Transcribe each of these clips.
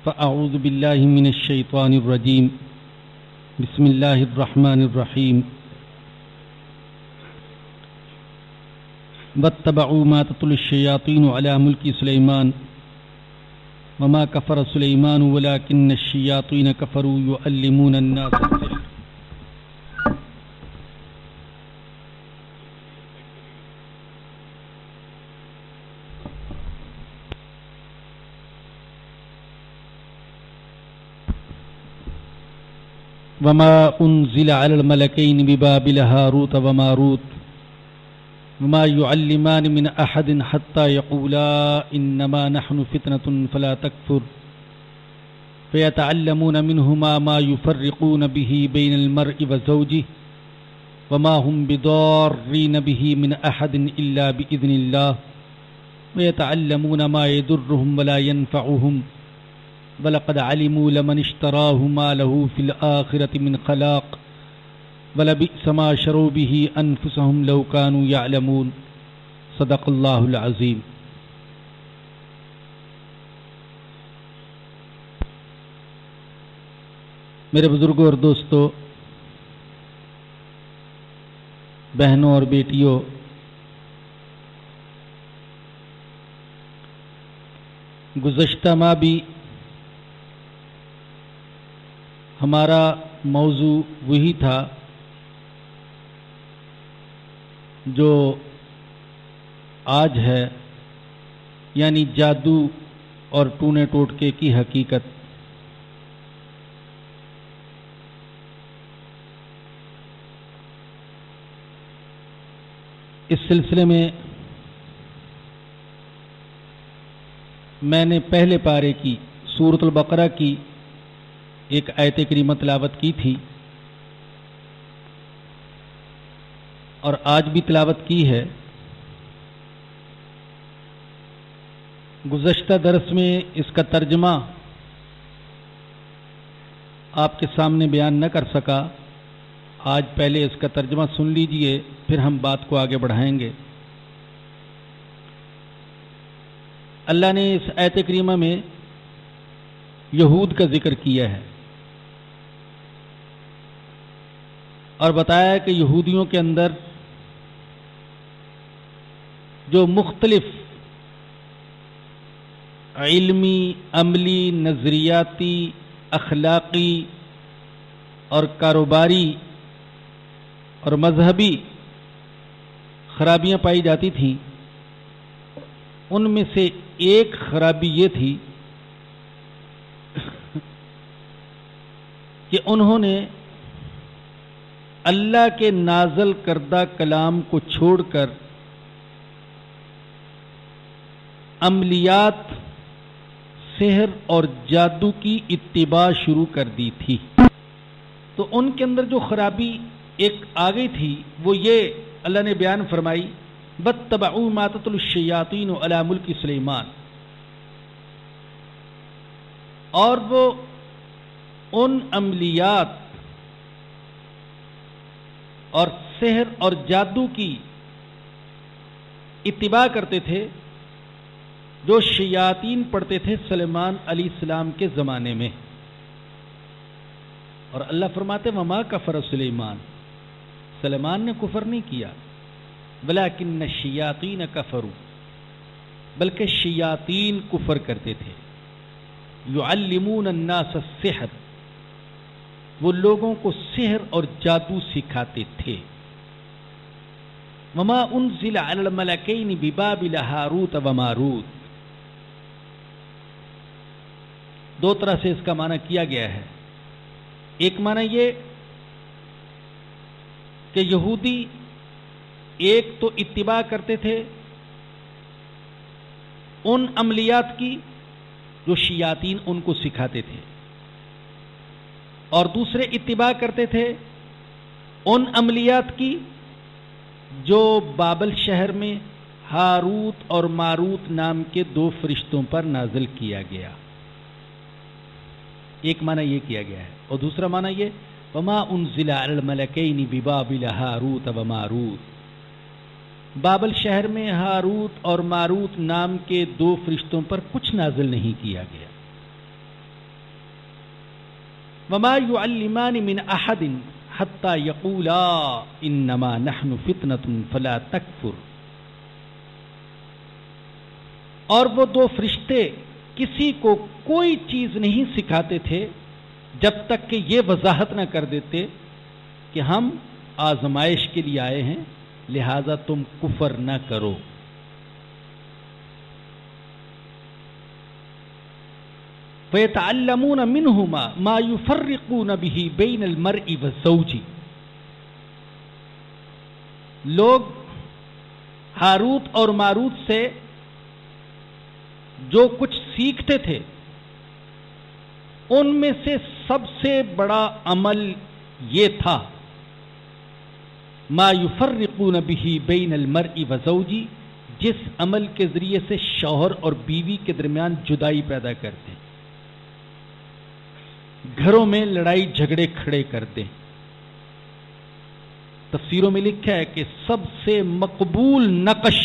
فأعوذ بالله من الشيطان الرجيم بسم الله الرحمن الرحيم واتبعوا ما تتلو الشياطين على ملك سليمان وما كفر سليمان ولكن الشياطين كفروا يعلمون الناس السحر وما أنزل على الملكين ببابل هاروت وماروت وما يعلمان من أحد حتى يقولا إنما نحن فتنة فلا تكفر فيتعلمون منهما ما يفرقون به بين المرء وزوجه وما هم بضارين به من أحد إلا بإذن الله ويتعلمون ما يضرهم ولا ينفعهم وَلَقَدْ عَلِمُوا لَمَنِ اشْتَرَاهُ مَا لَهُ فِي الْآخِرَةِ مِنْ خَلَاقٍ وَلَبِئْسَ مَا شَرَوْا بِهِ أَنفُسَهُمْ لَوْ كَانُوا يَعْلَمُونَ صدق اللہ العظیم۔ میرے بزرگوں اور دوستو، بہنوں اور بیٹیوں، گزشتہ ماہ بھی ہمارا موضوع وہی تھا جو آج ہے، یعنی جادو اور ٹونے ٹوٹکے کی حقیقت۔ اس سلسلے میں میں نے پہلے پارے کی سورۃ البقرہ کی ایک آیت کریمہ تلاوت کی تھی اور آج بھی تلاوت کی ہے۔ گزشتہ درس میں اس کا ترجمہ آپ کے سامنے بیان نہ کر سکا، آج پہلے اس کا ترجمہ سن لیجئے، پھر ہم بات کو آگے بڑھائیں گے۔ اللہ نے اس آیت کریمہ میں یہود کا ذکر کیا ہے اور بتایا کہ یہودیوں کے اندر جو مختلف علمی، عملی، نظریاتی، اخلاقی اور کاروباری اور مذہبی خرابیاں پائی جاتی تھیں، ان میں سے ایک خرابی یہ تھی کہ انہوں نے اللہ کے نازل کردہ کلام کو چھوڑ کر عملیات، سحر اور جادو کی اتباع شروع کر دی تھی۔ تو ان کے اندر جو خرابی ایک آ گئی تھی وہ یہ اللہ نے بیان فرمائی، وَاتَّبَعُوا مَا تَتْلُو الشَّيَاطِينُ عَلَى مُلْكِ سُلَيْمَانَ، اور وہ ان عملیات اور سحر اور جادو کی اتباع کرتے تھے جو شیاطین پڑھتے تھے سلیمان علیہ السلام کے زمانے میں۔ اور اللہ فرماتے وما کفر سلیمان، سلیمان نے کفر نہیں کیا، ولکن الشیاطین کفروا، بلکہ شیاطین کفر کرتے تھے۔ یعلمون الناس السحر، وہ لوگوں کو سحر اور جادو سکھاتے تھے۔ وما انزل علی الملکین ببابل ہاروت وماروت، دو طرح سے اس کا معنی کیا گیا ہے۔ ایک معنی یہ کہ یہودی ایک تو اتباع کرتے تھے ان عملیات کی جو شیاطین ان کو سکھاتے تھے، اور دوسرے اتباع کرتے تھے ان عملیات کی جو بابل شہر میں ہاروت اور ماروت نام کے دو فرشتوں پر نازل کیا گیا۔ ایک معنی یہ کیا گیا ہے، اور دوسرا معنی یہ وما انزل علی الملکین ببابل ہاروت و ماروت، بابل شہر میں ہاروت اور ماروت نام کے دو فرشتوں پر کچھ نازل نہیں کیا گیا۔ وما يعلمان من احد حتى يقولا انما نحن فتنة فلا تكفر. اور وہ دو فرشتے کسی کو کوئی چیز نہیں سکھاتے تھے جب تک کہ یہ وضاحت نہ کر دیتے کہ ہم آزمائش کے لیے آئے ہیں، لہذا تم کفر نہ کرو. فَيَتَعَلَّمُونَ مِنْهُمَا مَا يُفَرِّقُونَ بِهِ بَيْنَ الْمَرْءِ وَالزَّوْجِ. لوگ ہاروت اور ماروت سے جو کچھ سیکھتے تھے ان میں سے سب سے بڑا عمل یہ تھا ما یفرقون به بین المرء وزوجی، جس عمل کے ذریعے سے شوہر اور بیوی کے درمیان جدائی پیدا کرتے ہیں، گھروں میں لڑائی جھگڑے کھڑے کرتے ہیں. تفسیروں میں لکھا ہے کہ سب سے مقبول نقش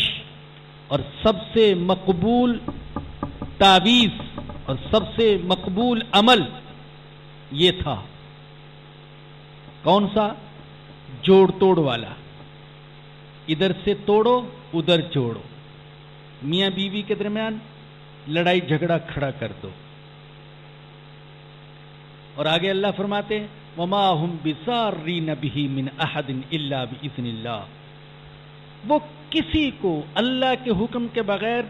اور سب سے مقبول تعویذ اور سب سے مقبول عمل یہ تھا. کون سا؟ جوڑ توڑ والا. ادھر سے توڑو ادھر جوڑو، میاں بیوی کے درمیان لڑائی جھگڑا کھڑا کر دو. اور آگے اللہ فرماتے ہیں وما هم بضارین به من احد الا باذن اللہ. وہ کسی کو اللہ کے حکم کے بغیر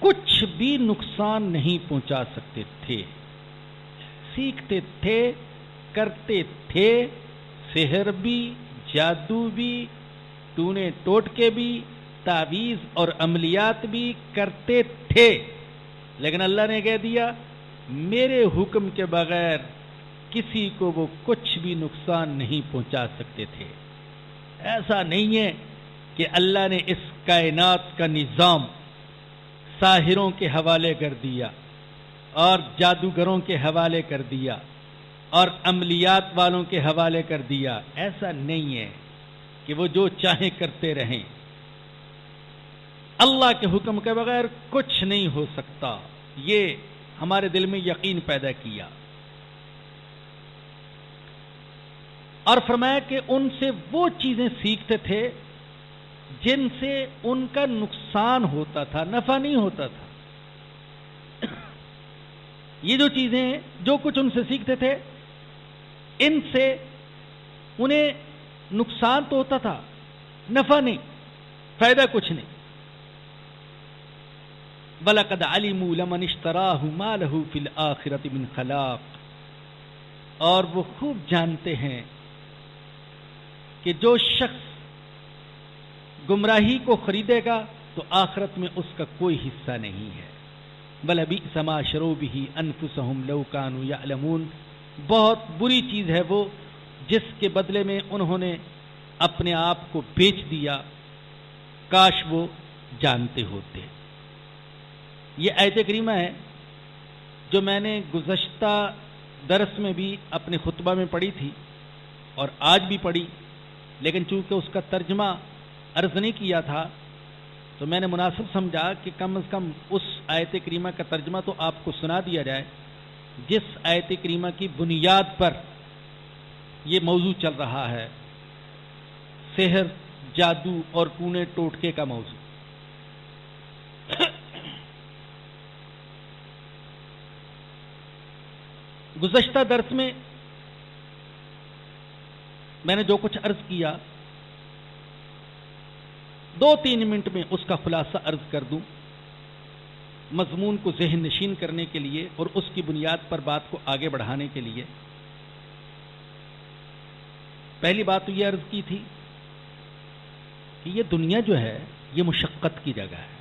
کچھ بھی نقصان نہیں پہنچا سکتے تھے. سیکھتے تھے، کرتے تھے، سحر بھی، جادو بھی، ٹونے ٹوٹکے بھی، تعویذ اور عملیات بھی کرتے تھے، لیکن اللہ نے کہہ دیا میرے حکم کے بغیر کسی کو وہ کچھ بھی نقصان نہیں پہنچا سکتے تھے. ایسا نہیں ہے کہ اللہ نے اس کائنات کا نظام ساحروں کے حوالے کر دیا اور جادوگروں کے حوالے کر دیا اور عملیات والوں کے حوالے کر دیا. ایسا نہیں ہے کہ وہ جو چاہیں کرتے رہیں. اللہ کے حکم کے بغیر کچھ نہیں ہو سکتا. یہ ہمارے دل میں یقین پیدا کیا. اور فرمایا کہ ان سے وہ چیزیں سیکھتے تھے جن سے ان کا نقصان ہوتا تھا، نفع نہیں ہوتا تھا. یہ جو چیزیں جو کچھ ان سے سیکھتے تھے ان سے انہیں نقصان تو ہوتا تھا، نفع نہیں، فائدہ کچھ نہیں. وَلَقَدْ عَلِمُوا لَمَنِ اشْتَرَاهُ مَا لَهُ فِي الْآخِرَةِ مِنْ خَلَاقٍ. اور وہ خوب جانتے ہیں کہ جو شخص گمراہی کو خریدے گا تو آخرت میں اس کا کوئی حصہ نہیں ہے. وَلَبِئْسَ مَا شَرَوْا بِهِ أَنفُسَهُمْ لَوْ كَانُوا يَعْلَمُونَ. بہت بری چیز ہے وہ جس کے بدلے میں انہوں نے اپنے آپ کو بیچ دیا، کاش وہ جانتے ہوتے. یہ آیت کریمہ ہے جو میں نے گزشتہ درس میں بھی اپنے خطبہ میں پڑھی تھی اور آج بھی پڑھی، لیکن چونکہ اس کا ترجمہ عرض نہیں کیا تھا تو میں نے مناسب سمجھا کہ کم از کم اس آیت کریمہ کا ترجمہ تو آپ کو سنا دیا جائے جس آیت کریمہ کی بنیاد پر یہ موضوع چل رہا ہے، سحر، جادو اور ٹونے ٹوٹکے کا موضوع. گزشتہ درس میں میں نے جو کچھ عرض کیا 2-3 منٹ میں اس کا خلاصہ عرض کر دوں مضمون کو ذہن نشین کرنے کے لیے اور اس کی بنیاد پر بات کو آگے بڑھانے کے لیے. پہلی بات تو یہ عرض کی تھی کہ یہ دنیا جو ہے یہ مشقت کی جگہ ہے،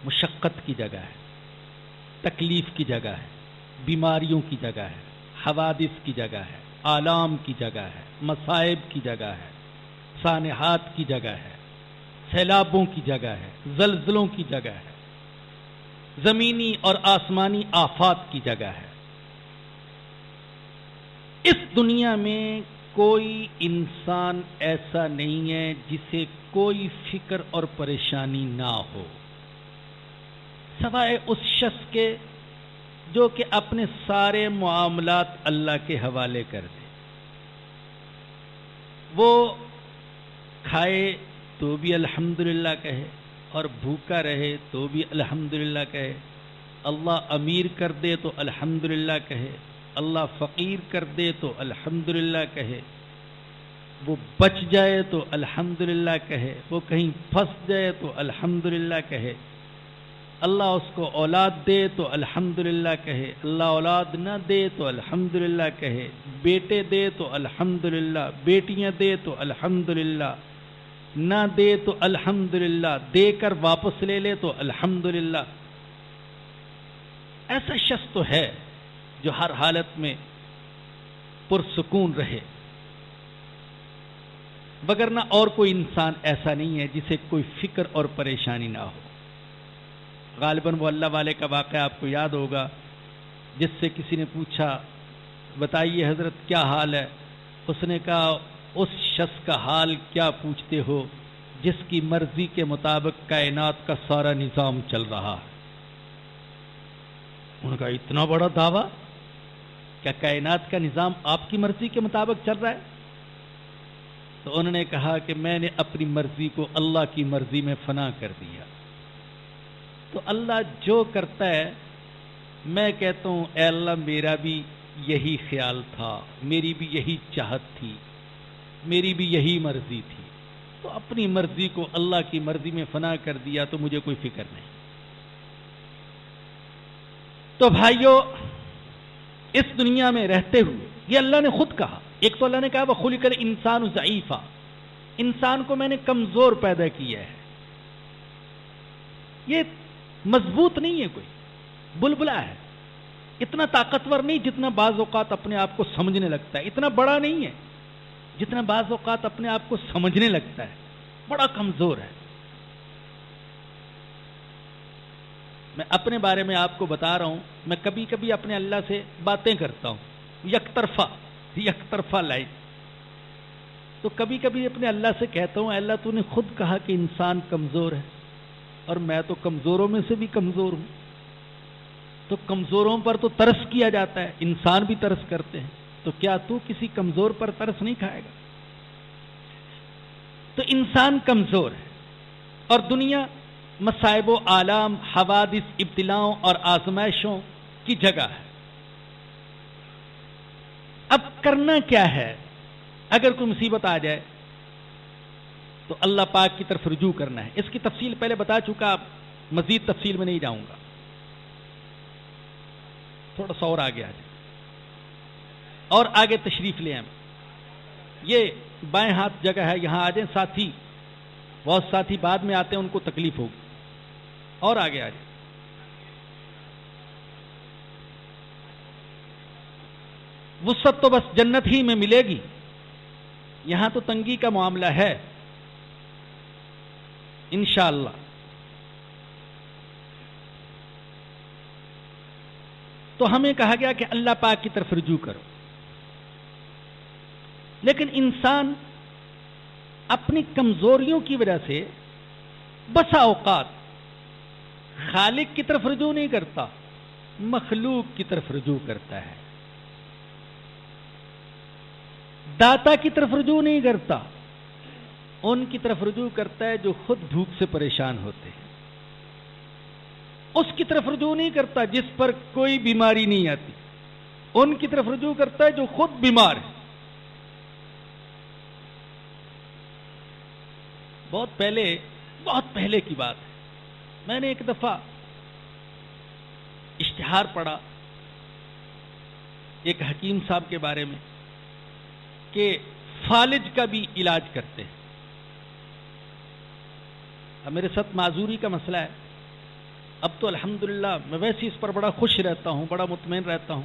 مشقت کی جگہ ہے، تکلیف کی جگہ ہے، بیماریوں کی جگہ ہے، حوادث کی جگہ ہے، آلام کی جگہ ہے، مصائب کی جگہ ہے، سانحات کی جگہ ہے، سیلابوں کی جگہ ہے، زلزلوں کی جگہ ہے، زمینی اور آسمانی آفات کی جگہ ہے. اس دنیا میں کوئی انسان ایسا نہیں ہے جسے کوئی فکر اور پریشانی نہ ہو، سوائے اس شخص کے جو کہ اپنے سارے معاملات اللہ کے حوالے کر دے. وہ کھائے تو بھی الحمدللہ کہے اور بھوکا رہے تو بھی الحمدللہ کہے. اللہ امیر کر دے تو الحمدللہ کہے، اللہ فقیر کر دے تو الحمدللہ کہے، وہ بچ جائے تو الحمدللہ کہے، وہ کہیں پھنس جائے تو الحمدللہ کہے. اللہ اس کو اولاد دے تو الحمدللہ کہے، اللہ اولاد نہ دے تو الحمدللہ کہے، بیٹے دے تو الحمدللہ، بیٹیاں دے تو الحمدللہ، نہ دے تو الحمدللہ، دے کر واپس لے لے تو الحمدللہ. ایسا شخص تو ہے جو ہر حالت میں پرسکون رہے، وگرنہ اور کوئی انسان ایسا نہیں ہے جسے کوئی فکر اور پریشانی نہ ہو. غالباً وہ اللہ والے کا واقعہ آپ کو یاد ہوگا جس سے کسی نے پوچھا بتائیے حضرت کیا حال ہے؟ اس نے کہا اس شخص کا حال کیا پوچھتے ہو جس کی مرضی کے مطابق کائنات کا سارا نظام چل رہا ہے. انہوں نے کہا اتنا بڑا دعویٰ، کیا کائنات کا نظام آپ کی مرضی کے مطابق چل رہا ہے؟ تو انہوں نے کہا کہ میں نے اپنی مرضی کو اللہ کی مرضی میں فنا کر دیا. تو اللہ جو کرتا ہے میں کہتا ہوں اے اللہ میرا بھی یہی خیال تھا، میری بھی یہی چاہت تھی، میری بھی یہی مرضی تھی، تو اپنی مرضی کو اللہ کی مرضی میں فنا کر دیا تو مجھے کوئی فکر نہیں. تو بھائیو، اس دنیا میں رہتے ہوئے یہ اللہ نے خود کہا. ایک تو اللہ نے کہا وَخُلِقَ الْإِنسَانُ ضَعِيفًا، انسان کو میں نے کمزور پیدا کیا ہے. یہ مضبوط نہیں ہے، کوئی بلبلا ہے، اتنا طاقتور نہیں جتنا بعض اوقات اپنے آپ کو سمجھنے لگتا ہے، اتنا بڑا نہیں ہے جتنا بعض اوقات اپنے آپ کو سمجھنے لگتا ہے، بڑا کمزور ہے. میں اپنے بارے میں آپ کو بتا رہا ہوں، میں کبھی کبھی اپنے اللہ سے باتیں کرتا ہوں یک طرفہ لائف. تو کبھی کبھی اپنے اللہ سے کہتا ہوں اے اللہ تو نے خود کہا کہ انسان کمزور ہے، اور میں تو کمزوروں میں سے بھی کمزور ہوں. تو کمزوروں پر تو ترس کیا جاتا ہے، انسان بھی ترس کرتے ہیں، تو کیا تو کسی کمزور پر ترس نہیں کھائے گا؟ تو انسان کمزور ہے، اور دنیا مصائب و آلام، حوادث، ابتلاؤں اور آزمائشوں کی جگہ ہے. اب کرنا کیا ہے؟ اگر کوئی مصیبت آ جائے تو اللہ پاک کی طرف رجوع کرنا ہے. اس کی تفصیل پہلے بتا چکا، مزید تفصیل میں نہیں جاؤں گا. تھوڑا سا اور آگے آ جائیں اور آگے تشریف لے آئیں. یہ بائیں ہاتھ جگہ ہے، یہاں آ جائیں. ساتھی بہت ساتھی بعد میں آتے ہیں، ان کو تکلیف ہوگی. اور آگے آ جائیں. وسعت تو بس جنت ہی میں ملے گی، یہاں تو تنگی کا معاملہ ہے انشاءاللہ. تو ہمیں کہا گیا کہ اللہ پاک کی طرف رجوع کرو. لیکن انسان اپنی کمزوریوں کی وجہ سے بسا اوقات خالق کی طرف رجوع نہیں کرتا، مخلوق کی طرف رجوع کرتا ہے. داتا کی طرف رجوع نہیں کرتا، ان کی طرف رجوع کرتا ہے جو خود بھوک سے پریشان ہوتے ہیں. اس کی طرف رجوع نہیں کرتا جس پر کوئی بیماری نہیں آتی، ان کی طرف رجوع کرتا ہے جو خود بیمار ہے. بہت پہلے کی بات ہے، میں نے ایک دفعہ اشتہار پڑھا ایک حکیم صاحب کے بارے میں کہ فالج کا بھی علاج کرتے ہیں. اب میرے ساتھ معذوری کا مسئلہ ہے، اب تو الحمدللہ میں ویسے اس پر بڑا خوش رہتا ہوں، بڑا مطمئن رہتا ہوں.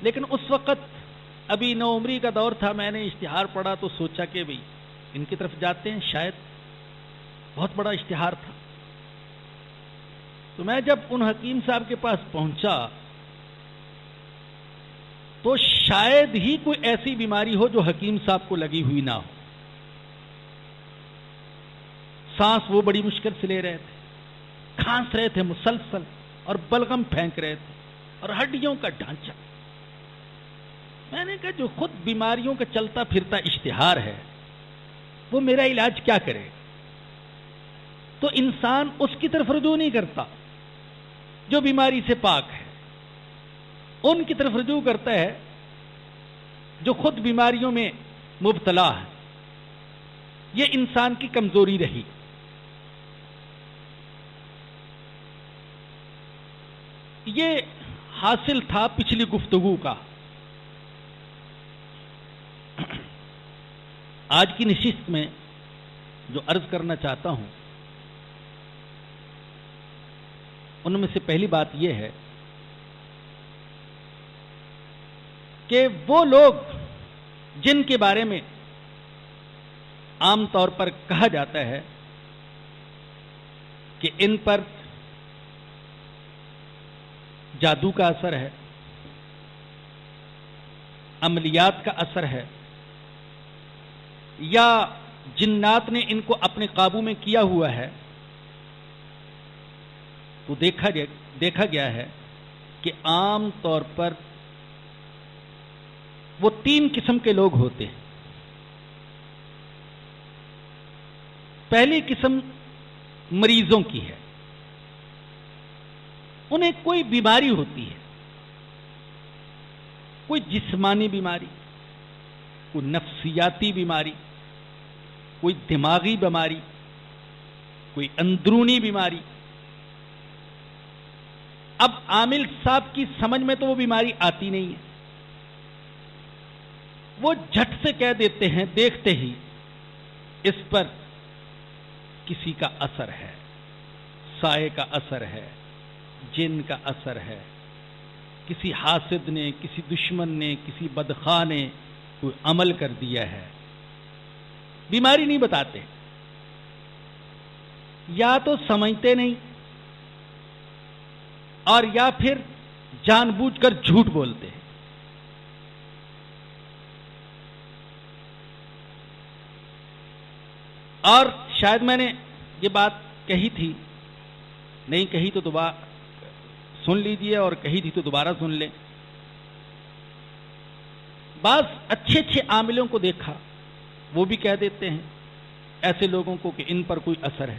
لیکن اس وقت ابھی نوعمری کا دور تھا، میں نے اشتہار پڑھا تو سوچا کہ بھئی ان کی طرف جاتے ہیں، شاید بہت بڑا اشتہار تھا. تو میں جب ان حکیم صاحب کے پاس پہنچا تو شاید ہی کوئی ایسی بیماری ہو جو حکیم صاحب کو لگی ہوئی نہ ہو. سانس وہ بڑی مشکل سے لے رہے تھے، کھانس رہے تھے مسلسل اور بلغم پھینک رہے تھے. اور ہڈیوں کا ڈھانچہ. میں نے کہا جو خود بیماریوں کا چلتا پھرتا اشتہار ہے وہ میرا علاج کیا کرے؟ تو انسان اس کی طرف رجوع نہیں کرتا جو بیماری سے پاک ہے، ان کی طرف رجوع کرتا ہے جو خود بیماریوں میں مبتلا ہے. یہ انسان کی کمزوری رہی. یہ حاصل تھا پچھلی گفتگو کا. آج کی نشست میں جو عرض کرنا چاہتا ہوں ان میں سے پہلی بات یہ ہے کہ وہ لوگ جن کے بارے میں عام طور پر کہا جاتا ہے کہ ان پر جادو کا اثر ہے، عملیات کا اثر ہے، یا جنات نے ان کو اپنے قابو میں کیا ہوا ہے، تو دیکھا گیا ہے کہ عام طور پر وہ 3 قسم کے لوگ ہوتے ہیں. پہلی قسم مریضوں کی ہے. انہیں کوئی بیماری ہوتی ہے، کوئی جسمانی بیماری، کوئی نفسیاتی بیماری، کوئی دماغی بیماری، کوئی اندرونی بیماری. اب عامل صاحب کی سمجھ میں تو وہ بیماری آتی نہیں ہے. وہ جھٹ سے کہہ دیتے ہیں دیکھتے ہی اس پر کسی کا اثر ہے، سائے کا اثر ہے، جن کا اثر ہے، کسی حاسد نے، کسی دشمن نے، کسی بدخواہ نے کوئی عمل کر دیا ہے. بیماری نہیں بتاتے، یا تو سمجھتے نہیں اور یا پھر جان بوجھ کر جھوٹ بولتے ہیں. اور شاید میں نے یہ بات کہی تھی، نہیں کہی تو دوبارہ سن لیجیے، اور کہی تھی تو دوبارہ سن لیں. بعض اچھے عاملوں کو دیکھا وہ بھی کہہ دیتے ہیں ایسے لوگوں کو کہ ان پر کوئی اثر ہے.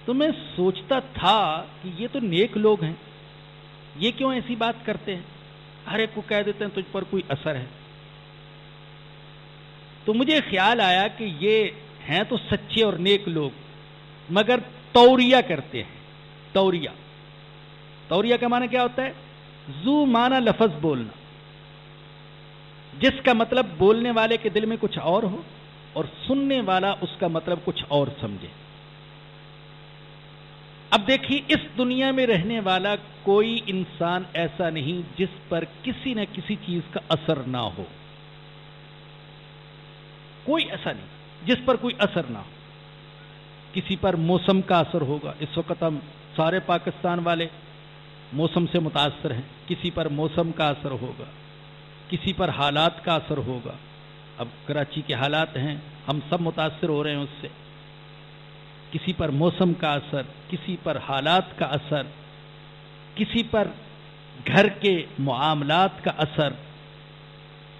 تو میں سوچتا تھا کہ یہ تو نیک لوگ ہیں، یہ کیوں ایسی بات کرتے ہیں؟ ہر ایک کو کہہ دیتے ہیں تجھ پر کوئی اثر ہے. تو مجھے خیال آیا کہ یہ ہیں تو سچے اور نیک لوگ، مگر توریہ کرتے ہیں. توریہ کا معنی کیا ہوتا ہے؟ ذو معنی لفظ بولنا، جس کا مطلب بولنے والے کے دل میں کچھ اور ہو اور سننے والا اس کا مطلب کچھ اور سمجھے. اب دیکھیے، اس دنیا میں رہنے والا کوئی انسان ایسا نہیں جس پر کسی نہ کسی چیز کا اثر نہ ہو. کوئی ایسا نہیں جس پر کوئی اثر نہ ہو. کسی پر موسم کا اثر ہوگا. اس وقت ہم سارے پاکستان والے موسم سے متاثر ہیں. کسی پر موسم کا اثر ہوگا، کسی پر حالات کا اثر ہوگا. اب کراچی کے حالات ہیں، ہم سب متاثر ہو رہے ہیں اس سے. کسی پر موسم کا اثر، کسی پر حالات کا اثر، کسی پر گھر کے معاملات کا اثر،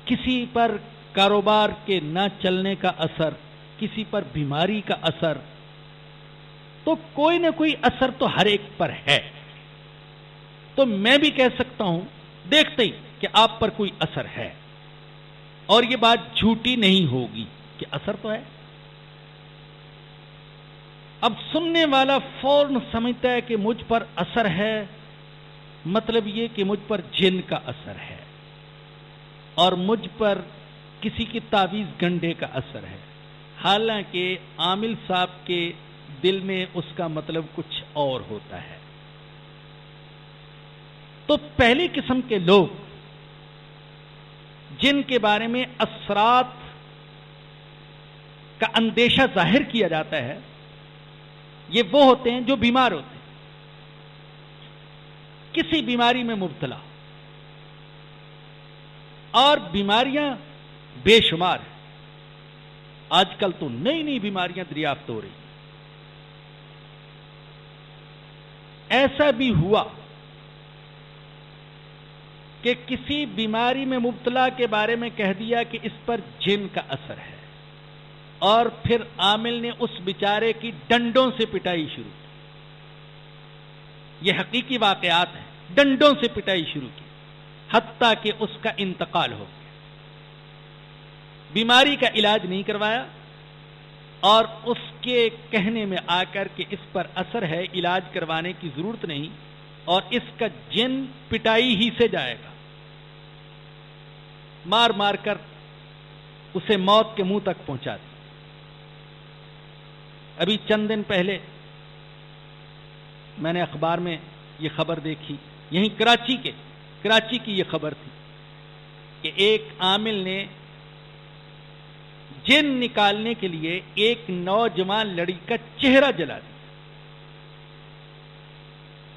کسی پر کاروبار کے نہ چلنے کا اثر، کسی پر بیماری کا اثر. تو کوئی نہ کوئی اثر تو ہر ایک پر ہے. تو میں بھی کہہ سکتا ہوں دیکھتے ہی کہ آپ پر کوئی اثر ہے، اور یہ بات جھوٹی نہیں ہوگی کہ اثر تو ہے. اب سننے والا فوراً سمجھتا ہے کہ مجھ پر اثر ہے، مطلب یہ کہ مجھ پر جن کا اثر ہے اور مجھ پر کسی کی تعویذ گنڈے کا اثر ہے. حالانکہ عامل صاحب کے دل میں اس کا مطلب کچھ اور ہوتا ہے. تو پہلی قسم کے لوگ جن کے بارے میں اثرات کا اندیشہ ظاہر کیا جاتا ہے، یہ وہ ہوتے ہیں جو بیمار ہوتے ہیں، کسی بیماری میں مبتلا. اور بیماریاں بے شمار ہیں. آج کل تو نئی نئی بیماریاں دریافت ہو رہی. ایسا بھی ہوا کہ کسی بیماری میں مبتلا کے بارے میں کہہ دیا کہ اس پر جن کا اثر ہے، اور پھر عامل نے اس بیچارے کی ڈنڈوں سے پٹائی شروع کی. یہ حقیقی واقعات ہیں. ڈنڈوں سے پٹائی شروع کی حتیٰ کہ اس کا انتقال ہو گیا. بیماری کا علاج نہیں کروایا، اور اس کے کہنے میں آ کر کہ اس پر اثر ہے، علاج کروانے کی ضرورت نہیں، اور اس کا جن پٹائی ہی سے جائے گا. مار مار کر اسے موت کے منہ تک پہنچا دی. ابھی چند دن پہلے میں نے اخبار میں یہ خبر دیکھی، یہیں کراچی کی یہ خبر تھی کہ ایک عامل نے جن نکالنے کے لیے ایک نوجوان لڑکی کا چہرہ جلا دیا.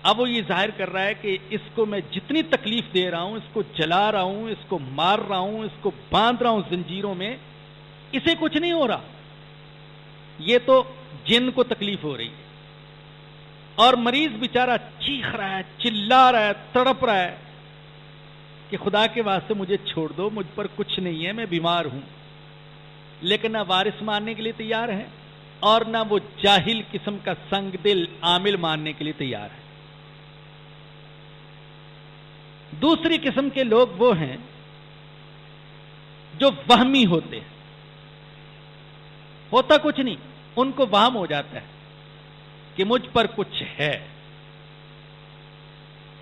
اب وہ یہ ظاہر کر رہا ہے کہ اس کو میں جتنی تکلیف دے رہا ہوں، اس کو جلا رہا ہوں، اس کو مار رہا ہوں، اس کو باندھ رہا ہوں زنجیروں میں، اسے کچھ نہیں ہو رہا، یہ تو جن کو تکلیف ہو رہی ہے. اور مریض بیچارہ چیخ رہا ہے، چلا رہا ہے، تڑپ رہا ہے کہ خدا کے واسطے مجھے چھوڑ دو، مجھ پر کچھ نہیں ہے، میں بیمار ہوں. لیکن نہ وارث ماننے کے لیے تیار ہے، اور نہ وہ جاہل قسم کا سنگ دل عامل ماننے کے لیے تیار ہے. دوسری قسم کے لوگ وہ ہیں جو وہمی ہوتے ہیں. ہوتا کچھ نہیں، ان کو وہم ہو جاتا ہے کہ مجھ پر کچھ ہے.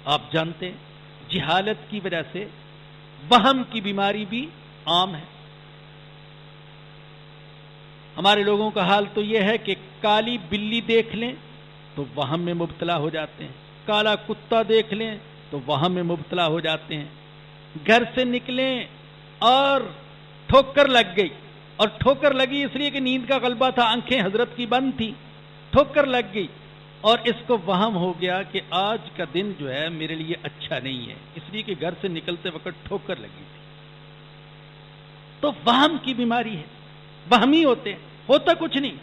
آپ جانتے ہیں جہالت کی وجہ سے وہم کی بیماری بھی عام ہے. ہمارے لوگوں کا حال تو یہ ہے کہ کالی بلی دیکھ لیں تو وہم میں مبتلا ہو جاتے ہیں، کالا کتا دیکھ لیں تو وہم میں مبتلا ہو جاتے ہیں. گھر سے نکلیں اور ٹھوکر لگ گئی، اور ٹھوکر لگی اس لیے کہ نیند کا غلبہ تھا، آنکھیں حضرت کی بند تھی، ٹھوکر لگ گئی، اور اس کو وہم ہو گیا کہ آج کا دن جو ہے میرے لیے اچھا نہیں ہے، اس لیے کہ گھر سے نکلتے وقت ٹھوکر لگی تھی. تو وہم کی بیماری ہے، وہمی ہوتے ہیں، ہوتا کچھ نہیں.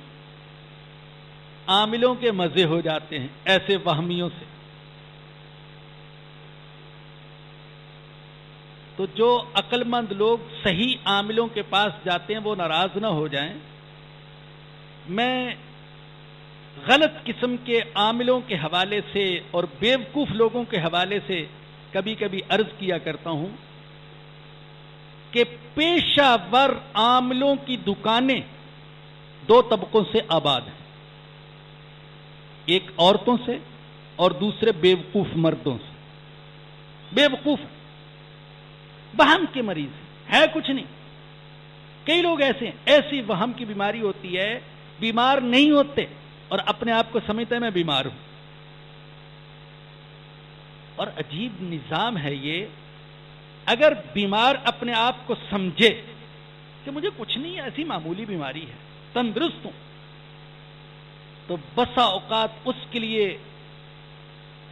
عاملوں کے مزے ہو جاتے ہیں ایسے وہمیوں سے. تو جو عقل مند لوگ صحیح عاملوں کے پاس جاتے ہیں وہ ناراض نہ ہو جائیں. میں غلط قسم کے عاملوں کے حوالے سے اور بیوقوف لوگوں کے حوالے سے کبھی کبھی عرض کیا کرتا ہوں کہ پیشہ ور عاملوں کی دکانیں دو طبقوں سے آباد ہیں، ایک عورتوں سے اور دوسرے بیوقوف مردوں سے. بیوقوف وہم کے مریض ہے کچھ نہیں. کئی لوگ ایسے ہیں، ایسی وہم کی بیماری ہوتی ہے، بیمار نہیں ہوتے اور اپنے آپ کو سمجھتے ہیں میں بیمار ہوں. اور عجیب نظام ہے یہ. اگر بیمار اپنے آپ کو سمجھے کہ مجھے کچھ نہیں، ایسی معمولی بیماری ہے، تندرست ہوں، تو بسا اوقات اس کے لیے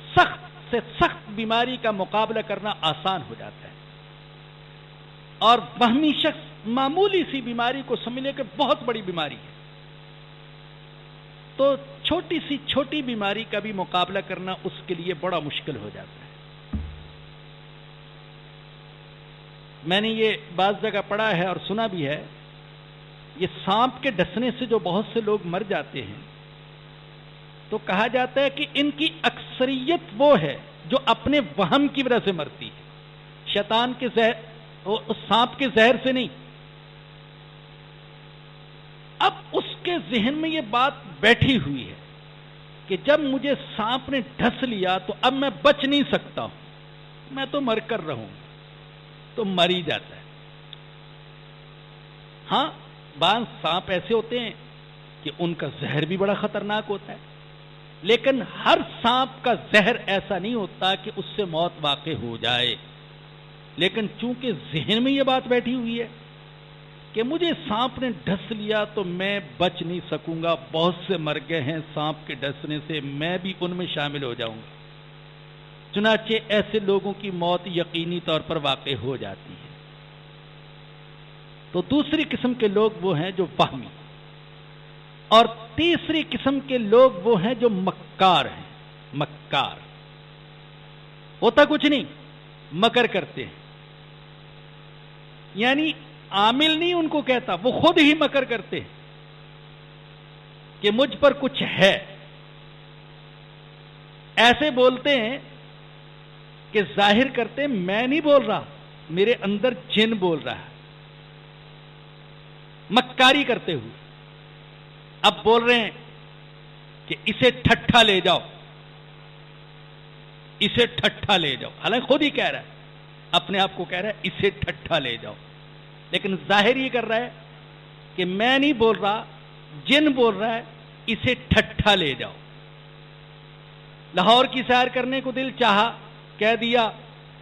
سخت سے سخت بیماری کا مقابلہ کرنا آسان ہو جاتا ہے. اور وہمی شخص معمولی سی بیماری کو سمجھ لے کہ بہت بڑی بیماری ہے، تو چھوٹی سی چھوٹی بیماری کا بھی مقابلہ کرنا اس کے لیے بڑا مشکل ہو جاتا ہے. میں نے یہ بعض جگہ پڑھا ہے اور سنا بھی ہے، یہ سانپ کے ڈسنے سے جو بہت سے لوگ مر جاتے ہیں تو کہا جاتا ہے کہ ان کی اکثریت وہ ہے جو اپنے وہم کی وجہ سے مرتی ہے، شیطان کے زہر، اس سانپ کے زہر سے نہیں. اب اس کے ذہن میں یہ بات بیٹھی ہوئی ہے کہ جب مجھے سانپ نے ڈس لیا تو اب میں بچ نہیں سکتا ہوں، میں تو مر کر رہوں، تو مر ہی جاتا ہے. ہاں بعض سانپ ایسے ہوتے ہیں کہ ان کا زہر بھی بڑا خطرناک ہوتا ہے، لیکن ہر سانپ کا زہر ایسا نہیں ہوتا کہ اس سے موت واقع ہو جائے. لیکن چونکہ ذہن میں یہ بات بیٹھی ہوئی ہے کہ مجھے سانپ نے ڈس لیا تو میں بچ نہیں سکوں گا، بہت سے مر گئے ہیں سانپ کے ڈسنے سے، میں بھی ان میں شامل ہو جاؤں گا، چنانچہ ایسے لوگوں کی موت یقینی طور پر واقع ہو جاتی ہے. تو دوسری قسم کے لوگ وہ ہیں جو وہمی، اور تیسری قسم کے لوگ وہ ہیں جو مکار ہیں. مکار ہوتا کچھ نہیں، مکر کرتے ہیں. یعنی عامل نہیں ان کو کہتا، وہ خود ہی مکر کرتے ہیں کہ مجھ پر کچھ ہے. ایسے بولتے ہیں کہ ظاہر کرتے ہیں میں نہیں بول رہا، میرے اندر جن بول رہا ہے، مکاری کرتے ہوئے. اب بول رہے ہیں کہ اسے ٹھٹھا لے جاؤ، اسے ٹھٹھا لے جاؤ. حالانکہ خود ہی کہہ رہا ہے، اپنے آپ کو کہہ رہا ہے اسے ٹھٹھا لے جاؤ، لیکن ظاہر یہ کر رہا ہے کہ میں نہیں بول رہا، جن بول رہا ہے اسے ٹھٹھا لے جاؤ. لاہور کی سیر کرنے کو دل چاہا، کہہ دیا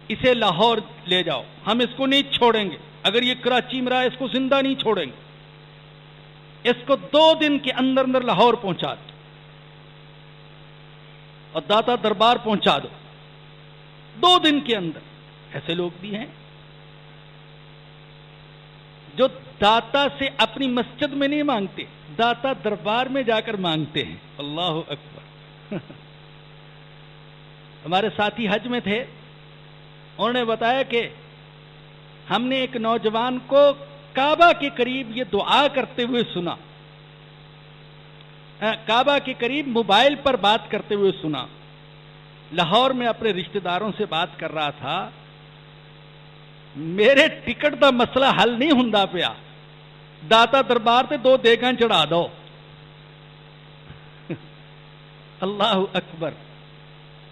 اسے لاہور لے جاؤ، ہم اس کو نہیں چھوڑیں گے، اگر یہ کراچی میں رہا اس کو زندہ نہیں چھوڑیں گے، اس کو 2 دن کے اندر اندر لاہور پہنچا دو اور داتا دربار پہنچا دو 2 دن کے اندر. ایسے لوگ بھی ہیں جو داتا سے اپنی مسجد میں نہیں مانگتے، داتا دربار میں جا کر مانگتے ہیں. اللہ اکبر. ہمارے ساتھی حج میں تھے، انہوں نے بتایا کہ ہم نے ایک نوجوان کو کعبہ کے قریب یہ دعا کرتے ہوئے سنا، کعبہ کے قریب موبائل پر بات کرتے ہوئے سنا. لاہور میں اپنے رشتہ داروں سے بات کر رہا تھا، میرے ٹکٹ دا مسئلہ حل نہیں ہوندا پیا، داتا دربار تے 2 دیگاں چڑھا دو. اللہ اکبر.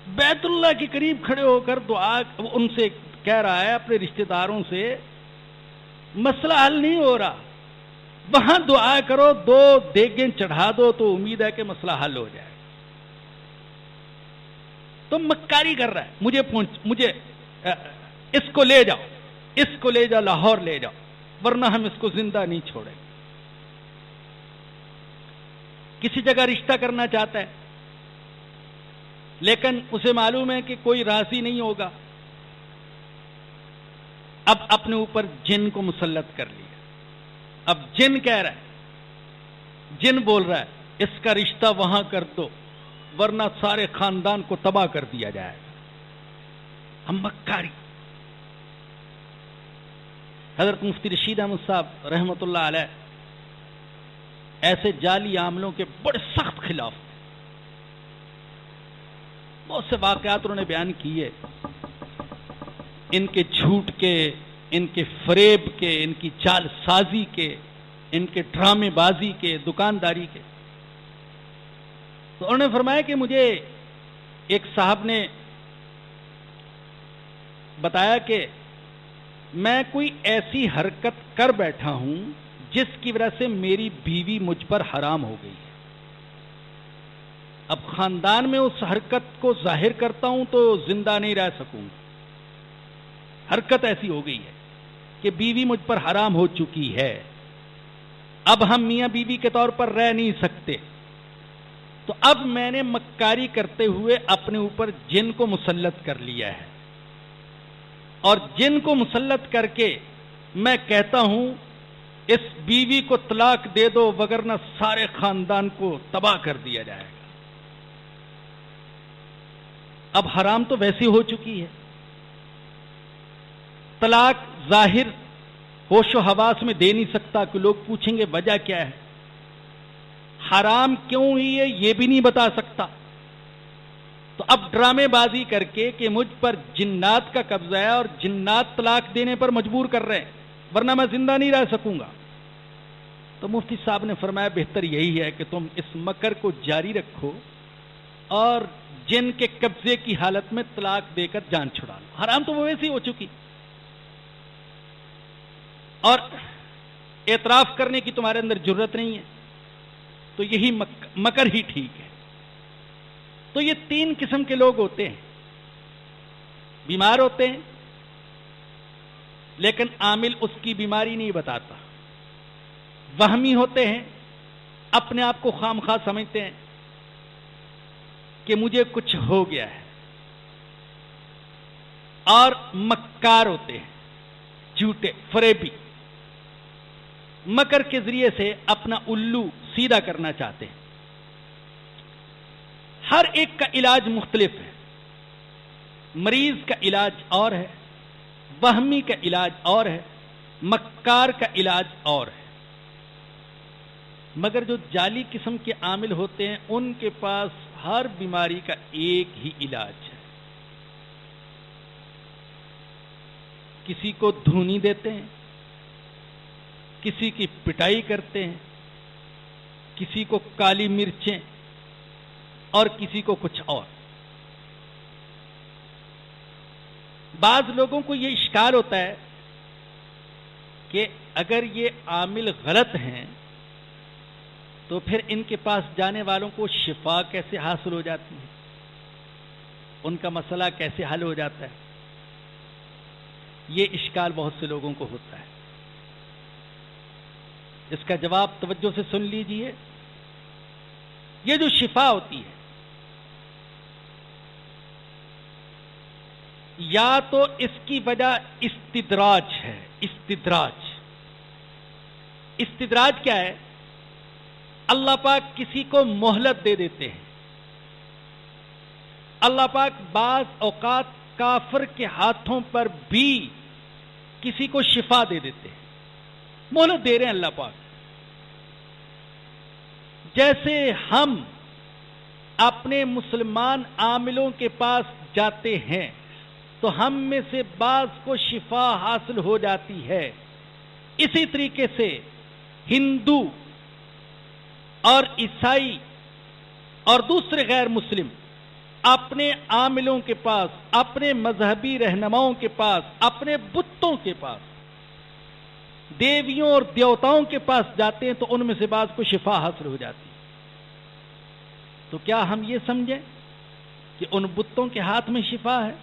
بیت اللہ کے قریب کھڑے ہو کر دعا ان سے کہہ رہا ہے، اپنے رشتہ داروں سے مسئلہ حل نہیں ہو رہا، وہاں دعا کرو 2 دیگیں چڑھا دو تو امید ہے کہ مسئلہ حل ہو جائے. تو مکاری کر رہا ہے، مجھے اس کو لے جاؤ، اس کو لے جاؤ لاہور لے جاؤ، ورنہ ہم اس کو زندہ نہیں چھوڑیں. کسی جگہ رشتہ کرنا چاہتا ہے لیکن اسے معلوم ہے کہ کوئی راضی نہیں ہوگا، اب اپنے اوپر جن کو مسلط کر لیا. اب جن کہہ رہا ہے، جن بول رہا ہے اس کا رشتہ وہاں کر دو ورنہ سارے خاندان کو تباہ کر دیا جائے گا. ہم مکاری. حضرت مفتی رشید احمد صاحب رحمۃ اللہ علیہ ایسے جعلی عاملوں کے بڑے سخت خلاف، بہت سے واقعات انہوں نے بیان کیے، ان کے جھوٹ کے، ان کے فریب کے، ان کی چال سازی کے، ان کے ڈرامے بازی کے، دکانداری کے. تو انہوں نے فرمایا کہ مجھے ایک صاحب نے بتایا کہ میں کوئی ایسی حرکت کر بیٹھا ہوں جس کی وجہ سے میری بیوی مجھ پر حرام ہو گئی ہے. اب خاندان میں اس حرکت کو ظاہر کرتا ہوں تو زندہ نہیں رہ سکوں. حرکت ایسی ہو گئی ہے کہ بیوی مجھ پر حرام ہو چکی ہے، اب ہم میاں بیوی کے طور پر رہ نہیں سکتے. تو اب میں نے مکاری کرتے ہوئے اپنے اوپر جن کو مسلط کر لیا ہے، اور جن کو مسلط کر کے میں کہتا ہوں اس بیوی کو طلاق دے دو وگرنہ سارے خاندان کو تباہ کر دیا جائے گا. اب حرام تو ویسی ہو چکی ہے. طلاق ظاہر ہوش و حواس میں دے نہیں سکتا کہ لوگ پوچھیں گے وجہ کیا ہے، حرام کیوں ہوئی ہے یہ بھی نہیں بتا سکتا. تو اب ڈرامے بازی کر کے کہ مجھ پر جنات کا قبضہ ہے اور جنات طلاق دینے پر مجبور کر رہے ہیں ورنہ میں زندہ نہیں رہ سکوں گا. تو مفتی صاحب نے فرمایا بہتر یہی ہے کہ تم اس مکر کو جاری رکھو اور جن کے قبضے کی حالت میں طلاق دے کر جان چھڑا لو. حرام تو وہ ویسی ہو چکی، اور اعتراف کرنے کی تمہارے اندر جرت نہیں ہے، تو یہی مکر ہی ٹھیک ہے. تو یہ 3 قسم کے لوگ ہوتے ہیں. بیمار ہوتے ہیں لیکن عامل اس کی بیماری نہیں بتاتا. وہمی ہوتے ہیں، اپنے آپ کو خام خواہ سمجھتے ہیں کہ مجھے کچھ ہو گیا ہے. اور مکار ہوتے ہیں، جھوٹے فریبی، مکر کے ذریعے سے اپنا الو سیدھا کرنا چاہتے ہیں. ہر ایک کا علاج مختلف ہے. مریض کا علاج اور ہے، وہمی کا علاج اور ہے، مکار کا علاج اور ہے۔ مگر جو جعلی قسم کے عامل ہوتے ہیں ان کے پاس ہر بیماری کا ایک ہی علاج ہے۔ کسی کو دھونی دیتے ہیں، کسی کی پٹائی کرتے ہیں، کسی کو کالی مرچیں اور کسی کو کچھ اور۔ بعض لوگوں کو یہ اشکال ہوتا ہے کہ اگر یہ عامل غلط ہیں تو پھر ان کے پاس جانے والوں کو شفا کیسے حاصل ہو جاتی ہے، ان کا مسئلہ کیسے حل ہو جاتا ہے؟ یہ اشکال بہت سے لوگوں کو ہوتا ہے۔ اس کا جواب توجہ سے سن لیجئے۔ یہ جو شفا ہوتی ہے یا تو اس کی وجہ استدراج ہے۔ استدراج کیا ہے؟ اللہ پاک کسی کو مہلت دے دیتے ہیں۔ اللہ پاک بعض اوقات کافر کے ہاتھوں پر بھی کسی کو شفا دے دیتے ہیں، مہلت دے رہے ہیں اللہ پاک۔ جیسے ہم اپنے مسلمان عاملوں کے پاس جاتے ہیں تو ہم میں سے بعض کو شفا حاصل ہو جاتی ہے، اسی طریقے سے ہندو اور عیسائی اور دوسرے غیر مسلم اپنے عاملوں کے پاس، اپنے مذہبی رہنماؤں کے پاس، اپنے بتوں کے پاس، دیویوں اور دیوتاؤں کے پاس جاتے ہیں تو ان میں سے بعض کو شفا حاصل ہو جاتی ہے۔ تو کیا ہم یہ سمجھیں کہ ان بتوں کے ہاتھ میں شفا ہے،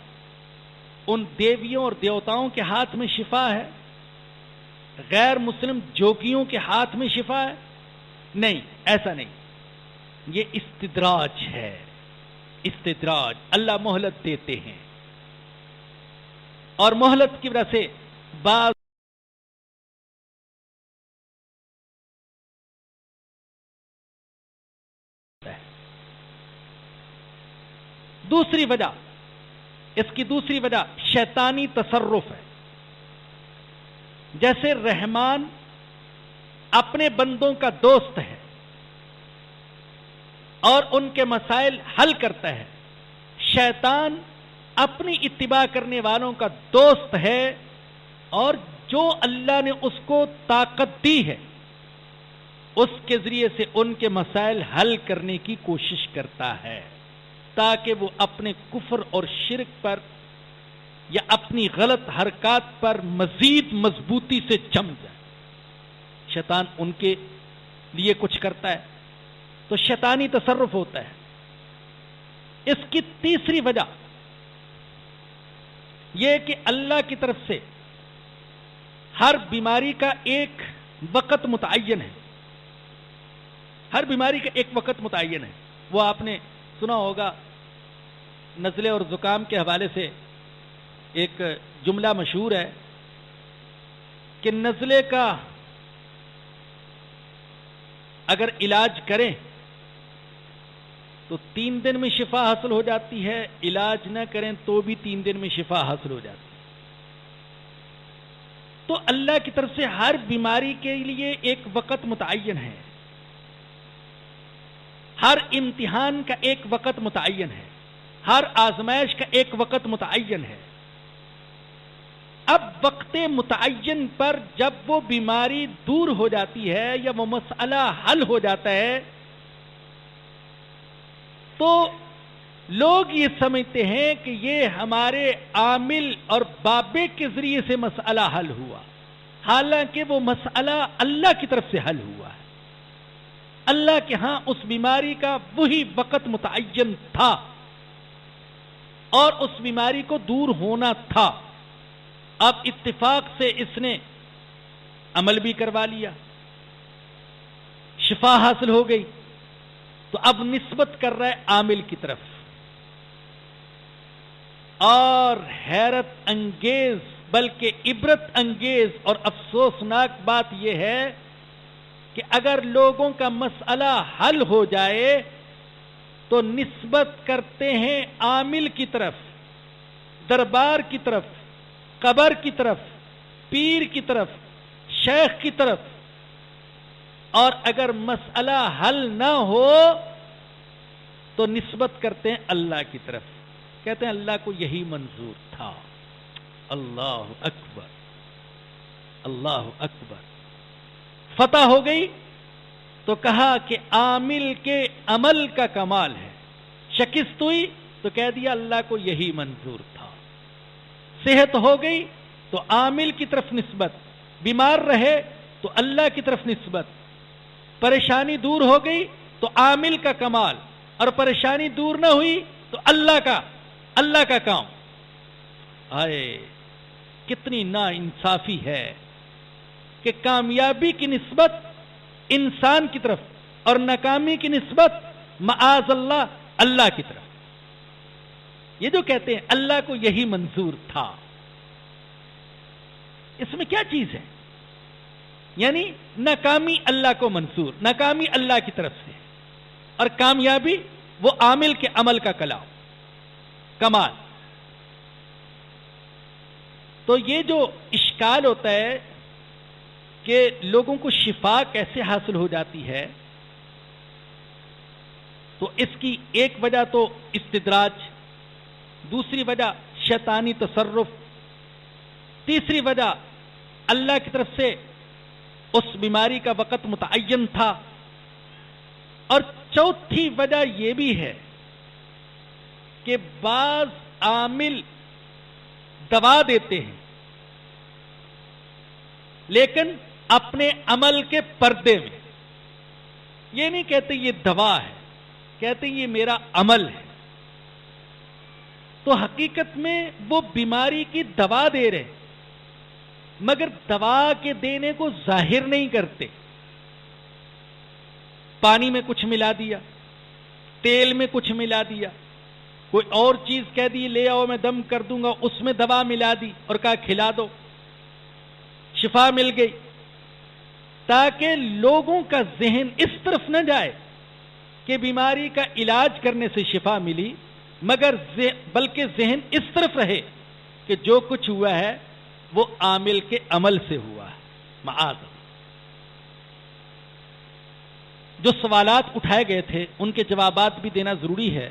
ان دیویوں اور دیوتاؤں کے ہاتھ میں شفا ہے، غیر مسلم جوگیوں کے ہاتھ میں شفا ہے؟ نہیں، ایسا نہیں۔ یہ استدراج ہے، استدراج۔ اللہ مہلت دیتے ہیں اور مہلت کی وجہ سے بعض دوسری وجہ، اس کی دوسری وجہ شیطانی تصرف ہے۔ جیسے رحمان اپنے بندوں کا دوست ہے اور ان کے مسائل حل کرتا ہے، شیطان اپنی اتباع کرنے والوں کا دوست ہے اور جو اللہ نے اس کو طاقت دی ہے اس کے ذریعے سے ان کے مسائل حل کرنے کی کوشش کرتا ہے تاکہ وہ اپنے کفر اور شرک پر یا اپنی غلط حرکات پر مزید مضبوطی سے جم جائے۔ شیطان ان کے لیے کچھ کرتا ہے تو شیطانی تصرف ہوتا ہے۔ اس کی تیسری وجہ یہ کہ اللہ کی طرف سے ہر بیماری کا ایک وقت متعین ہے، ہر بیماری کا ایک وقت متعین ہے۔ وہ آپ نے سنا ہوگا، نزلے اور زکام کے حوالے سے ایک جملہ مشہور ہے کہ نزلے کا اگر علاج کریں تو 3 دن میں شفا حاصل ہو جاتی ہے، علاج نہ کریں تو بھی 3 دن میں شفا حاصل ہو جاتی ہے۔ تو اللہ کی طرف سے ہر بیماری کے لیے ایک وقت متعین ہے، ہر امتحان کا ایک وقت متعین ہے، ہر آزمائش کا ایک وقت متعین ہے۔ اب وقت متعین پر جب وہ بیماری دور ہو جاتی ہے یا وہ مسئلہ حل ہو جاتا ہے تو لوگ یہ سمجھتے ہیں کہ یہ ہمارے عامل اور بابے کے ذریعے سے مسئلہ حل ہوا، حالانکہ وہ مسئلہ اللہ کی طرف سے حل ہوا ہے۔ اللہ کے ہاں اس بیماری کا وہی وقت متعین تھا اور اس بیماری کو دور ہونا تھا۔ اب اتفاق سے اس نے عمل بھی کروا لیا، شفا حاصل ہو گئی، تو اب نسبت کر رہا ہے عامل کی طرف۔ اور حیرت انگیز بلکہ عبرت انگیز اور افسوسناک بات یہ ہے کہ اگر لوگوں کا مسئلہ حل ہو جائے تو نسبت کرتے ہیں عامل کی طرف، دربار کی طرف، قبر کی طرف، پیر کی طرف، شیخ کی طرف، اور اگر مسئلہ حل نہ ہو تو نسبت کرتے ہیں اللہ کی طرف، کہتے ہیں اللہ کو یہی منظور تھا۔ اللہ اکبر، اللہ اکبر۔ فتح ہو گئی تو کہا کہ عامل کے عمل کا کمال ہے، شکست ہوئی تو کہہ دیا اللہ کو یہی منظور تھا۔ صحت ہو گئی تو عامل کی طرف نسبت، بیمار رہے تو اللہ کی طرف نسبت، پریشانی دور ہو گئی تو عامل کا کمال، اور پریشانی دور نہ ہوئی تو اللہ کا کام۔ آئے کتنی نا انصافی ہے کہ کامیابی کی نسبت انسان کی طرف اور ناکامی کی نسبت معاذ اللہ کی طرف۔ یہ جو کہتے ہیں اللہ کو یہی منظور تھا، اس میں کیا چیز ہے؟ یعنی ناکامی اللہ کو منظور، ناکامی اللہ کی طرف سے، اور کامیابی وہ عامل کے عمل کا کمال۔ تو یہ جو اشکال ہوتا ہے کہ لوگوں کو شفا کیسے حاصل ہو جاتی ہے، تو اس کی ایک وجہ تو استدراج، دوسری وجہ شیطانی تصرف، تیسری وجہ اللہ کی طرف سے اس بیماری کا وقت متعین تھا، اور چوتھی وجہ یہ بھی ہے کہ بعض عامل دوا دیتے ہیں لیکن اپنے عمل کے پردے میں، یہ نہیں کہتے یہ دوا ہے، کہتے یہ میرا عمل ہے۔ تو حقیقت میں وہ بیماری کی دوا دے رہے مگر دوا کے دینے کو ظاہر نہیں کرتے، پانی میں کچھ ملا دیا، تیل میں کچھ ملا دیا، کوئی اور چیز کہہ دی لے آؤ میں دم کر دوں گا، اس میں دوا ملا دی اور کہا کھلا دو، شفا مل گئی، تاکہ لوگوں کا ذہن اس طرف نہ جائے کہ بیماری کا علاج کرنے سے شفا ملی، مگر بلکہ ذہن اس طرف رہے کہ جو کچھ ہوا ہے وہ عامل کے عمل سے ہوا ہے۔ معاذ اللہ۔ جو سوالات اٹھائے گئے تھے ان کے جوابات بھی دینا ضروری ہے۔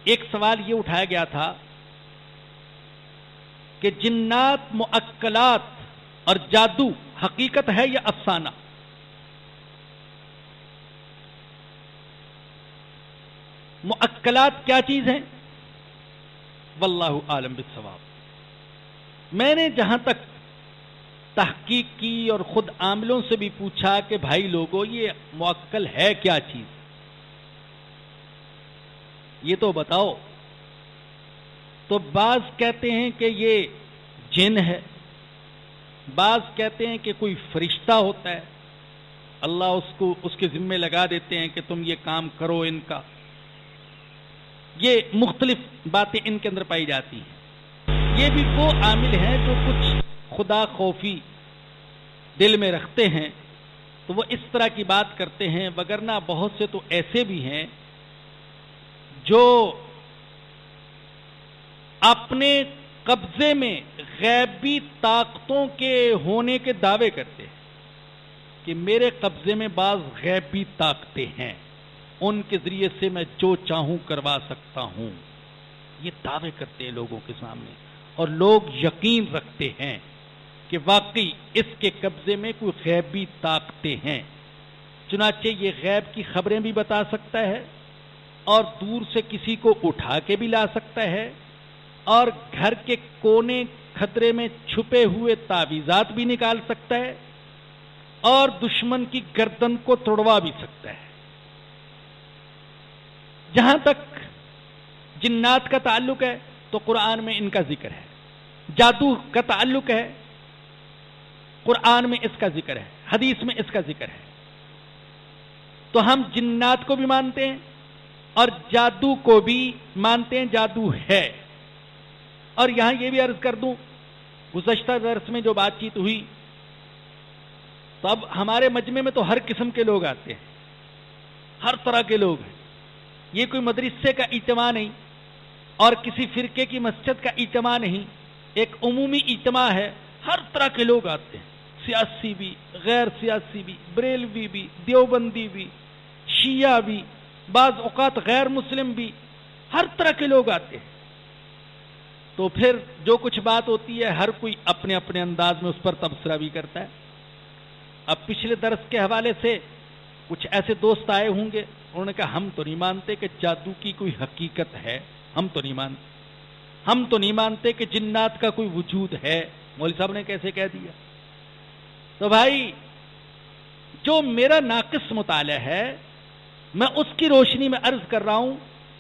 ایک سوال یہ اٹھایا گیا تھا کہ جنات، معقلات اور جادو حقیقت ہے یا افسانہ؟ معقلات کیا چیز ہیں؟ واللہ عالم بالصواب۔ میں نے جہاں تک تحقیق کی اور خود عاملوں سے بھی پوچھا کہ بھائی لوگوں یہ معقل ہے کیا چیز، یہ تو بتاؤ۔ تو بعض کہتے ہیں کہ یہ جن ہے، بعض کہتے ہیں کہ کوئی فرشتہ ہوتا ہے، اللہ اس کے ذمے لگا دیتے ہیں کہ تم یہ کام کرو ان کا۔ یہ مختلف باتیں ان کے اندر پائی جاتی ہیں۔ یہ بھی وہ عامل ہیں جو کچھ خدا خوفی دل میں رکھتے ہیں تو وہ اس طرح کی بات کرتے ہیں، وگرنہ بہت سے تو ایسے بھی ہیں جو اپنے قبضے میں غیبی طاقتوں کے ہونے کے دعوے کرتے ہیں کہ میرے قبضے میں بعض غیبی طاقتیں ہیں، ان کے ذریعے سے میں جو چاہوں کروا سکتا ہوں۔ یہ دعوے کرتے ہیں لوگوں کے سامنے، اور لوگ یقین رکھتے ہیں کہ واقعی اس کے قبضے میں کوئی غیبی طاقتیں ہیں۔ چنانچہ یہ غیب کی خبریں بھی بتا سکتا ہے، اور دور سے کسی کو اٹھا کے بھی لا سکتا ہے، اور گھر کے کونے خطرے میں چھپے ہوئے تعویذات بھی نکال سکتا ہے، اور دشمن کی گردن کو توڑوا بھی سکتا ہے۔ جہاں تک جنات کا تعلق ہے تو قرآن میں ان کا ذکر ہے، جادو کا تعلق ہے قرآن میں اس کا ذکر ہے، حدیث میں اس کا ذکر ہے۔ تو ہم جنات کو بھی مانتے ہیں اور جادو کو بھی مانتے ہیں، جادو ہے۔ اور یہاں یہ بھی عرض کر دوں، گزشتہ درس میں جو بات چیت ہوئی تو اب ہمارے مجمع میں تو ہر قسم کے لوگ آتے ہیں، ہر طرح کے لوگ ہیں، یہ کوئی مدرسے کا اجتماع نہیں اور کسی فرقے کی مسجد کا اجتماع نہیں، ایک عمومی اجتماع ہے، ہر طرح کے لوگ آتے ہیں، سیاسی بھی، غیر سیاسی بھی، بریلوی بھی، دیوبندی بھی، شیعہ بھی، بعض اوقات غیر مسلم بھی، ہر طرح کے لوگ آتے ہیں۔ تو پھر جو کچھ بات ہوتی ہے ہر کوئی اپنے اپنے انداز میں اس پر تبصرہ بھی کرتا ہے۔ اب پچھلے درس کے حوالے سے کچھ ایسے دوست آئے ہوں گے، انہوں نے کہا ہم تو نہیں مانتے کہ جادو کی کوئی حقیقت ہے، ہم تو نہیں مانتے کہ جنات کا کوئی وجود ہے۔ مولوی صاحب نے کیسے کہہ دیا؟ تو بھائی جو میرا ناقص مطالعہ ہے میں اس کی روشنی میں عرض کر رہا ہوں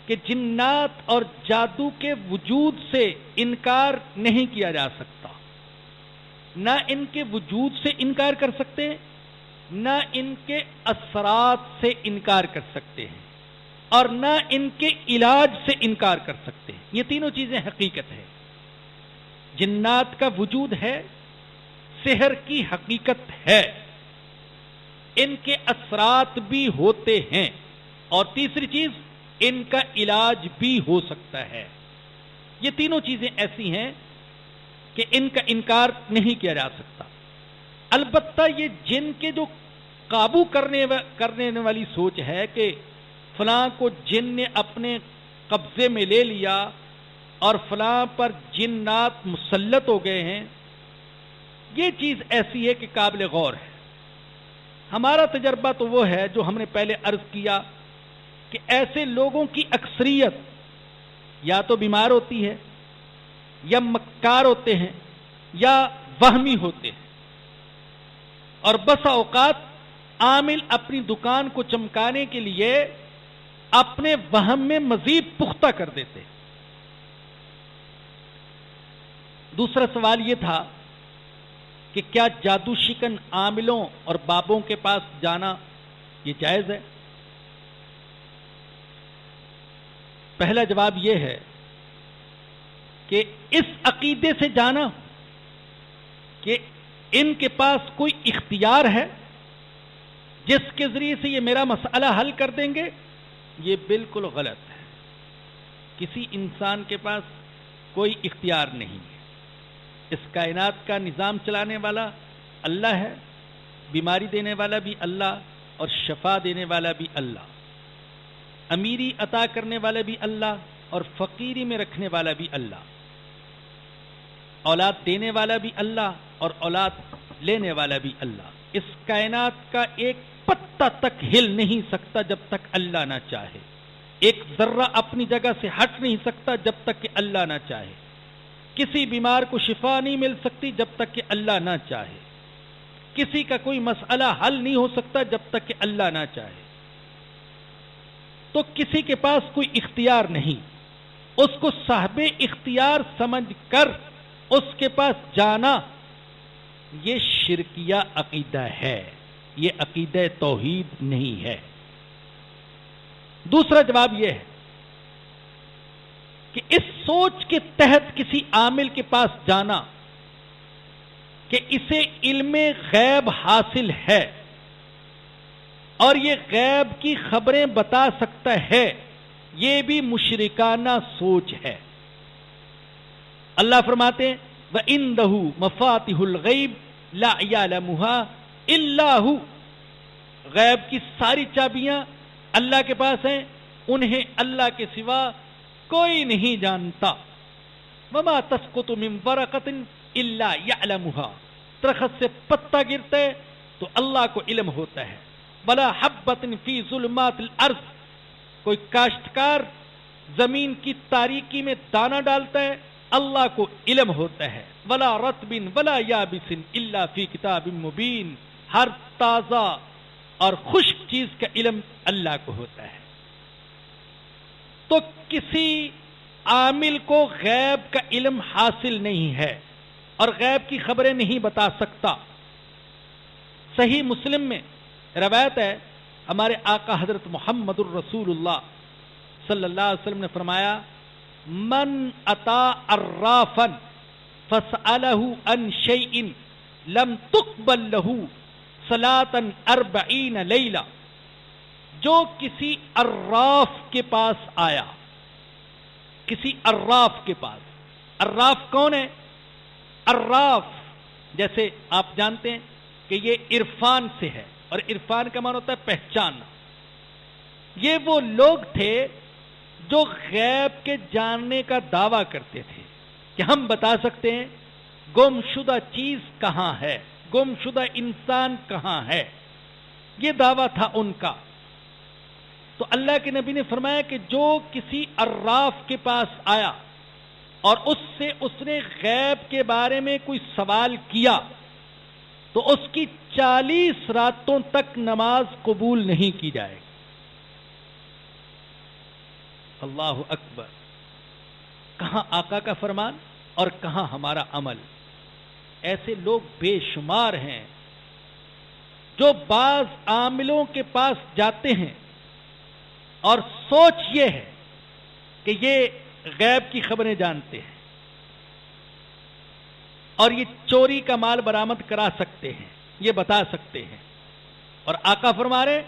کہ جنات اور جادو کے وجود سے انکار نہیں کیا جا سکتا، نہ ان کے وجود سے انکار کر سکتے ہیں، نہ ان کے اثرات سے انکار کر سکتے ہیں، اور نہ ان کے علاج سے انکار کر سکتے ہیں۔ یہ تینوں چیزیں حقیقت ہے۔ جنات کا وجود ہے، سحر کی حقیقت ہے، ان کے اثرات بھی ہوتے ہیں، اور تیسری چیز ان کا علاج بھی ہو سکتا ہے۔ یہ تینوں چیزیں ایسی ہیں کہ ان کا انکار نہیں کیا جا سکتا۔ البتہ یہ جن کے جو قابو کرنے والی سوچ ہے کہ فلاں کو جن نے اپنے قبضے میں لے لیا اور فلاں پر جنات مسلط ہو گئے ہیں، یہ چیز ایسی ہے کہ قابل غور ہے۔ ہمارا تجربہ تو وہ ہے جو ہم نے پہلے عرض کیا کہ ایسے لوگوں کی اکثریت یا تو بیمار ہوتی ہے، یا مکار ہوتے ہیں، یا وہمی ہوتے ہیں، اور بسا اوقات عامل اپنی دکان کو چمکانے کے لیے اپنے وہم میں مزید پختہ کر دیتے۔ دوسرا سوال یہ تھا کہ کیا جادو شکن عاملوں اور بابوں کے پاس جانا یہ جائز ہے؟ پہلا جواب یہ ہے کہ اس عقیدے سے جانا کہ ان کے پاس کوئی اختیار ہے جس کے ذریعے سے یہ میرا مسئلہ حل کر دیں گے، یہ بالکل غلط ہے۔ کسی انسان کے پاس کوئی اختیار نہیں ہے۔ اس کائنات کا نظام چلانے والا اللہ ہے، بیماری دینے والا بھی اللہ اور شفا دینے والا بھی اللہ، امیری عطا کرنے والا بھی اللہ اور فقیری میں رکھنے والا بھی اللہ، اولاد دینے والا بھی اللہ اور اولاد لینے والا بھی اللہ۔ اس کائنات کا ایک پتہ تک ہل نہیں سکتا جب تک اللہ نہ چاہے، ایک ذرہ اپنی جگہ سے ہٹ نہیں سکتا جب تک کہ اللہ نہ چاہے، کسی بیمار کو شفا نہیں مل سکتی جب تک کہ اللہ نہ چاہے، کسی کا کوئی مسئلہ حل نہیں ہو سکتا جب تک کہ اللہ نہ چاہے۔ تو کسی کے پاس کوئی اختیار نہیں، اس کو صاحب اختیار سمجھ کر اس کے پاس جانا یہ شرکیہ عقیدہ ہے، یہ عقیدہ توحید نہیں ہے۔ دوسرا جواب یہ ہے کہ اس سوچ کے تحت کسی عامل کے پاس جانا کہ اسے علم غیب حاصل ہے اور یہ غیب کی خبریں بتا سکتا ہے، یہ بھی مشرکانہ سوچ ہے۔ اللہ فرماتے ہیں وَإِنْدَهُ مَفَاتِحُ الْغَيْبِ لَا يَعْلَمُهَا إِلَّا هُوَ، غیب کی ساری چابیاں اللہ کے پاس ہیں، انہیں اللہ کے سوا کوئی نہیں جانتا۔ وَمَا تَسْقُطُ مِنْ وَرَقَةٍ إِلَّا يَعْلَمُهَا، درخت سے پتا گرتا ہے تو اللہ کو علم ہوتا ہے۔ وَلَا حَبَّةٍ فِي ظُلُمَاتِ الْأَرْضِ، کوئی کاشتکار زمین کی تاریکی میں دانہ ڈالتا ہے، اللہ کو علم ہوتا ہے۔ وَلَا رَطْبٍ وَلَا يَابِسٍ إِلَّا فِي كِتَابٍ مُبِينٍ، ہر تازہ اور خشک چیز کا علم اللہ کو ہوتا ہے۔ تو کسی عامل کو غیب کا علم حاصل نہیں ہے اور غیب کی خبریں نہیں بتا سکتا۔ صحیح مسلم میں روایت ہے، ہمارے آقا حضرت محمد الرسول اللہ صلی اللہ علیہ وسلم نے فرمایا من اتا عرافا فسألہ عن شیء لم تقبل لہ صلاة 40 لیلہ، جو کسی عراف کے پاس آیا کسی عراف کے پاس. عراف کون ہے؟ عراف جیسے آپ جانتے ہیں کہ یہ عرفان سے ہے، اور عرفان کا معنی ہوتا ہے پہچاننا. یہ وہ لوگ تھے جو غیب کے جاننے کا دعویٰ کرتے تھے کہ ہم بتا سکتے ہیں گم شدہ چیز کہاں ہے، گم شدہ انسان کہاں ہے. یہ دعویٰ تھا ان کا. تو اللہ کے نبی نے فرمایا کہ جو کسی عراف کے پاس آیا اور اس سے اس نے غیب کے بارے میں کوئی سوال کیا تو اس کی 40 راتوں تک نماز قبول نہیں کی جائے گی. اللہ اکبر. کہاں آقا کا فرمان اور کہاں ہمارا عمل. ایسے لوگ بے شمار ہیں جو بعض عاملوں کے پاس جاتے ہیں اور سوچ یہ ہے کہ یہ غیب کی خبریں جانتے ہیں اور یہ چوری کا مال برآمد کرا سکتے ہیں، یہ بتا سکتے ہیں. اور آقا فرما رہے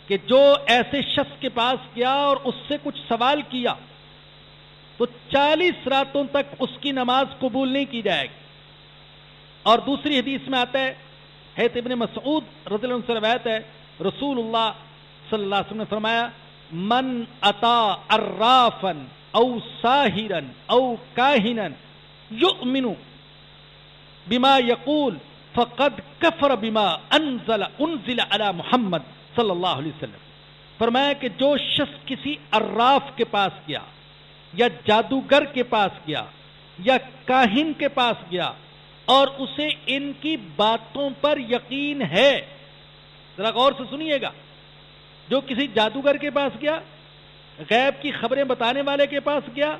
کہ جو ایسے شخص کے پاس گیا اور اس سے کچھ سوال کیا تو 40 راتوں تک اس کی نماز قبول نہیں کی جائے گی. اور دوسری حدیث میں آتا ہے، حضرت ابن مسعود رضی اللہ عنہ سے روایت ہے، رسول اللہ صلی اللہ علیہ وسلم نے فرمایا من اتا عرافا او ساحرا او کاہنا یؤمن بما یقول فقد کفر بما انزل علی محمد صلی اللہ علیہ وسلم. فرمایا کہ جو شخص کسی عراف کے پاس گیا یا جادوگر کے پاس گیا یا کاہن کے پاس گیا اور اسے ان کی باتوں پر یقین ہے، ذرا غور سے سنیے گا، جو کسی جادوگر کے پاس گیا، غیب کی خبریں بتانے والے کے پاس گیا،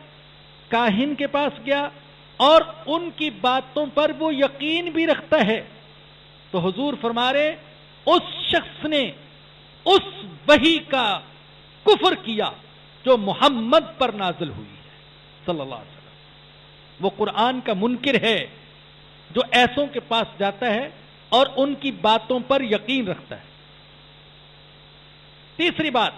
کاہن کے پاس گیا اور ان کی باتوں پر وہ یقین بھی رکھتا ہے، تو حضور فرما رہے اس شخص نے اس وحی کا کفر کیا جو محمد پر نازل ہوئی ہے صلی اللہ علیہ وسلم. وہ قرآن کا منکر ہے جو ایسوں کے پاس جاتا ہے اور ان کی باتوں پر یقین رکھتا ہے. تیسری بات،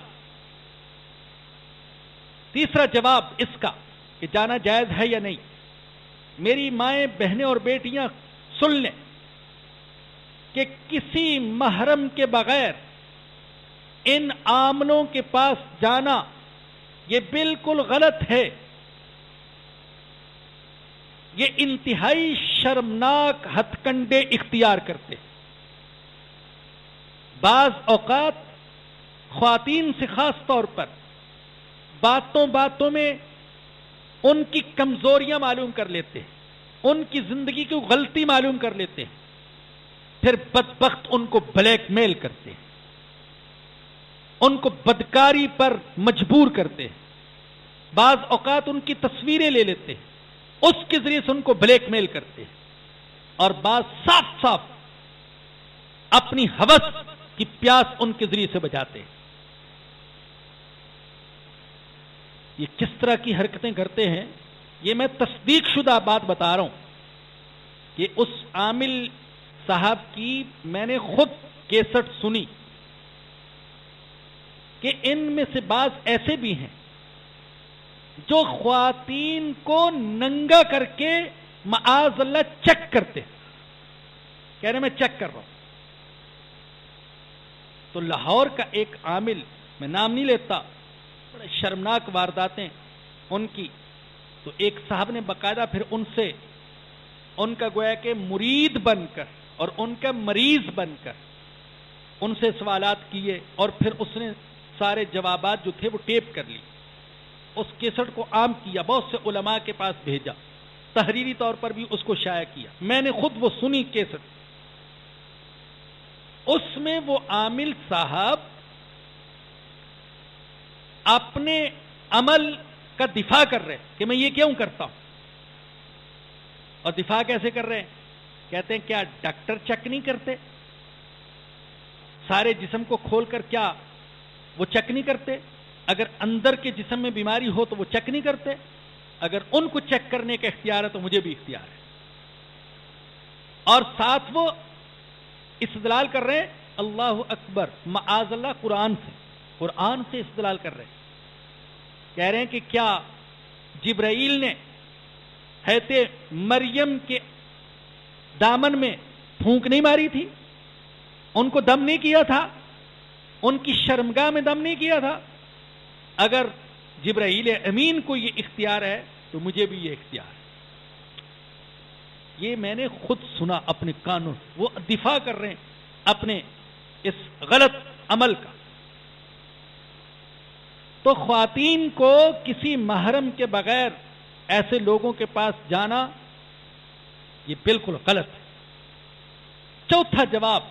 تیسرا جواب اس کا کہ جانا جائز ہے یا نہیں، میری مائیں بہنیں اور بیٹیاں سن لیں کہ کسی محرم کے بغیر ان عاملوں کے پاس جانا یہ بالکل غلط ہے. یہ انتہائی شرمناک ہتھ کنڈے اختیار کرتے. بعض اوقات خواتین سے خاص طور پر باتوں باتوں میں ان کی کمزوریاں معلوم کر لیتے ہیں، ان کی زندگی کی غلطی معلوم کر لیتے ہیں، پھر بدبخت ان کو بلیک میل کرتے ہیں، ان کو بدکاری پر مجبور کرتے ہیں. بعض اوقات ان کی تصویریں لے لیتے ہیں، اس کے ذریعے سے ان کو بلیک میل کرتے ہیں، اور بعض صاف صاف اپنی ہوس کی پیاس ان کے ذریعے سے بجاتے ہیں. یہ کس طرح کی حرکتیں کرتے ہیں، یہ میں تصدیق شدہ بات بتا رہا ہوں کہ اس عامل صاحب کی میں نے خود کیسٹ سنی کہ ان میں سے بعض ایسے بھی ہیں جو خواتین کو ننگا کر کے معاذ اللہ چیک کرتے، کہہ رہے میں چیک کر رہا ہوں. تو لاہور کا ایک عامل، میں نام نہیں لیتا، بڑے شرمناک وارداتیں ان کی، تو ایک صاحب نے باقاعدہ پھر ان سے ان کا گویا کہ مرید بن کر اور ان کا مریض بن کر ان سے سوالات کیے، اور پھر اس نے سارے جوابات جو تھے وہ ٹیپ کر لی، اس کیسٹ کو عام کیا، بہت سے علماء کے پاس بھیجا، تحریری طور پر بھی اس کو شائع کیا. میں نے خود وہ سنی کیسٹ. اس میں وہ عامل صاحب اپنے عمل کا دفاع کر رہے کہ میں یہ کیوں کرتا ہوں. اور دفاع کیسے کر رہے ہیں؟ کہتے ہیں کیا ڈاکٹر چیک نہیں کرتے؟ سارے جسم کو کھول کر کیا وہ چیک نہیں کرتے؟ اگر اندر کے جسم میں بیماری ہو تو وہ چیک نہیں کرتے؟ اگر ان کو چیک کرنے کا اختیار ہے تو مجھے بھی اختیار ہے. اور ساتھ وہ استدلال کر رہے ہیں، اللہ اکبر، معاذ اللہ، قرآن سے استدلال کر رہے ہیں. کہہ رہے ہیں کہ کیا جبرائیل نے حضرت مریم کے دامن میں پھونک نہیں ماری تھی؟ ان کو دم نہیں کیا تھا؟ ان کی شرمگاہ میں دم نہیں کیا تھا؟ اگر جبرائیل امین کو یہ اختیار ہے تو مجھے بھی یہ اختیار ہے۔ یہ میں نے خود سنا اپنے کانوں، وہ دفاع کر رہے ہیں اپنے اس غلط عمل کا۔ تو خواتین کو کسی محرم کے بغیر ایسے لوگوں کے پاس جانا یہ بالکل غلط ہے۔ چوتھا جواب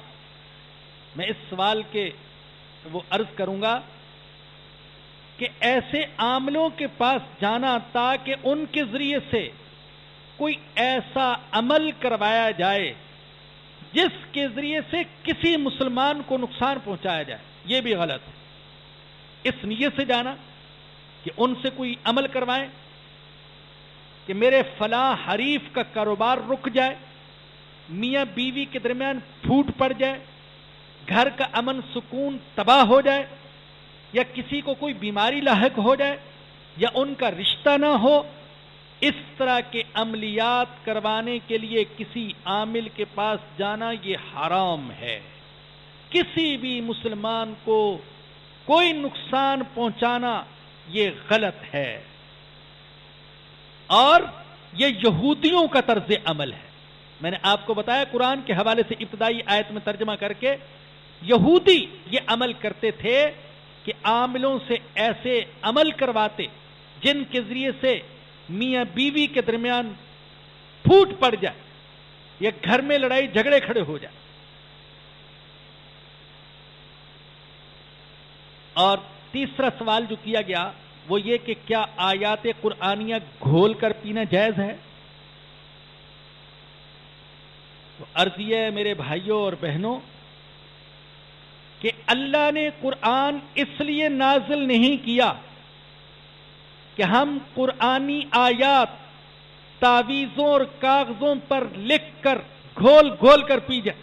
میں اس سوال کے وہ عرض کروں گا کہ ایسے عاملوں کے پاس جانا تاکہ ان کے ذریعے سے کوئی ایسا عمل کروایا جائے جس کے ذریعے سے کسی مسلمان کو نقصان پہنچایا جائے، یہ بھی غلط ہے۔ اس نیت سے جانا کہ ان سے کوئی عمل کروائیں کہ میرے فلاں حریف کا کاروبار رک جائے، میاں بیوی کے درمیان پھوٹ پڑ جائے، گھر کا امن سکون تباہ ہو جائے، یا کسی کو کوئی بیماری لاحق ہو جائے، یا ان کا رشتہ نہ ہو، اس طرح کے عملیات کروانے کے لیے کسی عامل کے پاس جانا یہ حرام ہے۔ کسی بھی مسلمان کو کوئی نقصان پہنچانا یہ غلط ہے، اور یہ یہودیوں کا طرز عمل ہے۔ میں نے آپ کو بتایا قرآن کے حوالے سے ابتدائی آیت میں ترجمہ کر کے، یہودی یہ عمل کرتے تھے کہ عاملوں سے ایسے عمل کرواتے جن کے ذریعے سے میاں بیوی کے درمیان پھوٹ پڑ جائے یا گھر میں لڑائی جھگڑے کھڑے ہو جائے۔ اور تیسرا سوال جو کیا گیا وہ یہ کہ کیا آیات قرآنیہ گھول کر پینا جائز ہے؟ تو عرض یہ ہے میرے بھائیوں اور بہنوں کہ اللہ نے قرآن اس لیے نازل نہیں کیا کہ ہم قرآنی آیات تعویذوں اور کاغذوں پر لکھ کر گھول گھول کر پی جائیں۔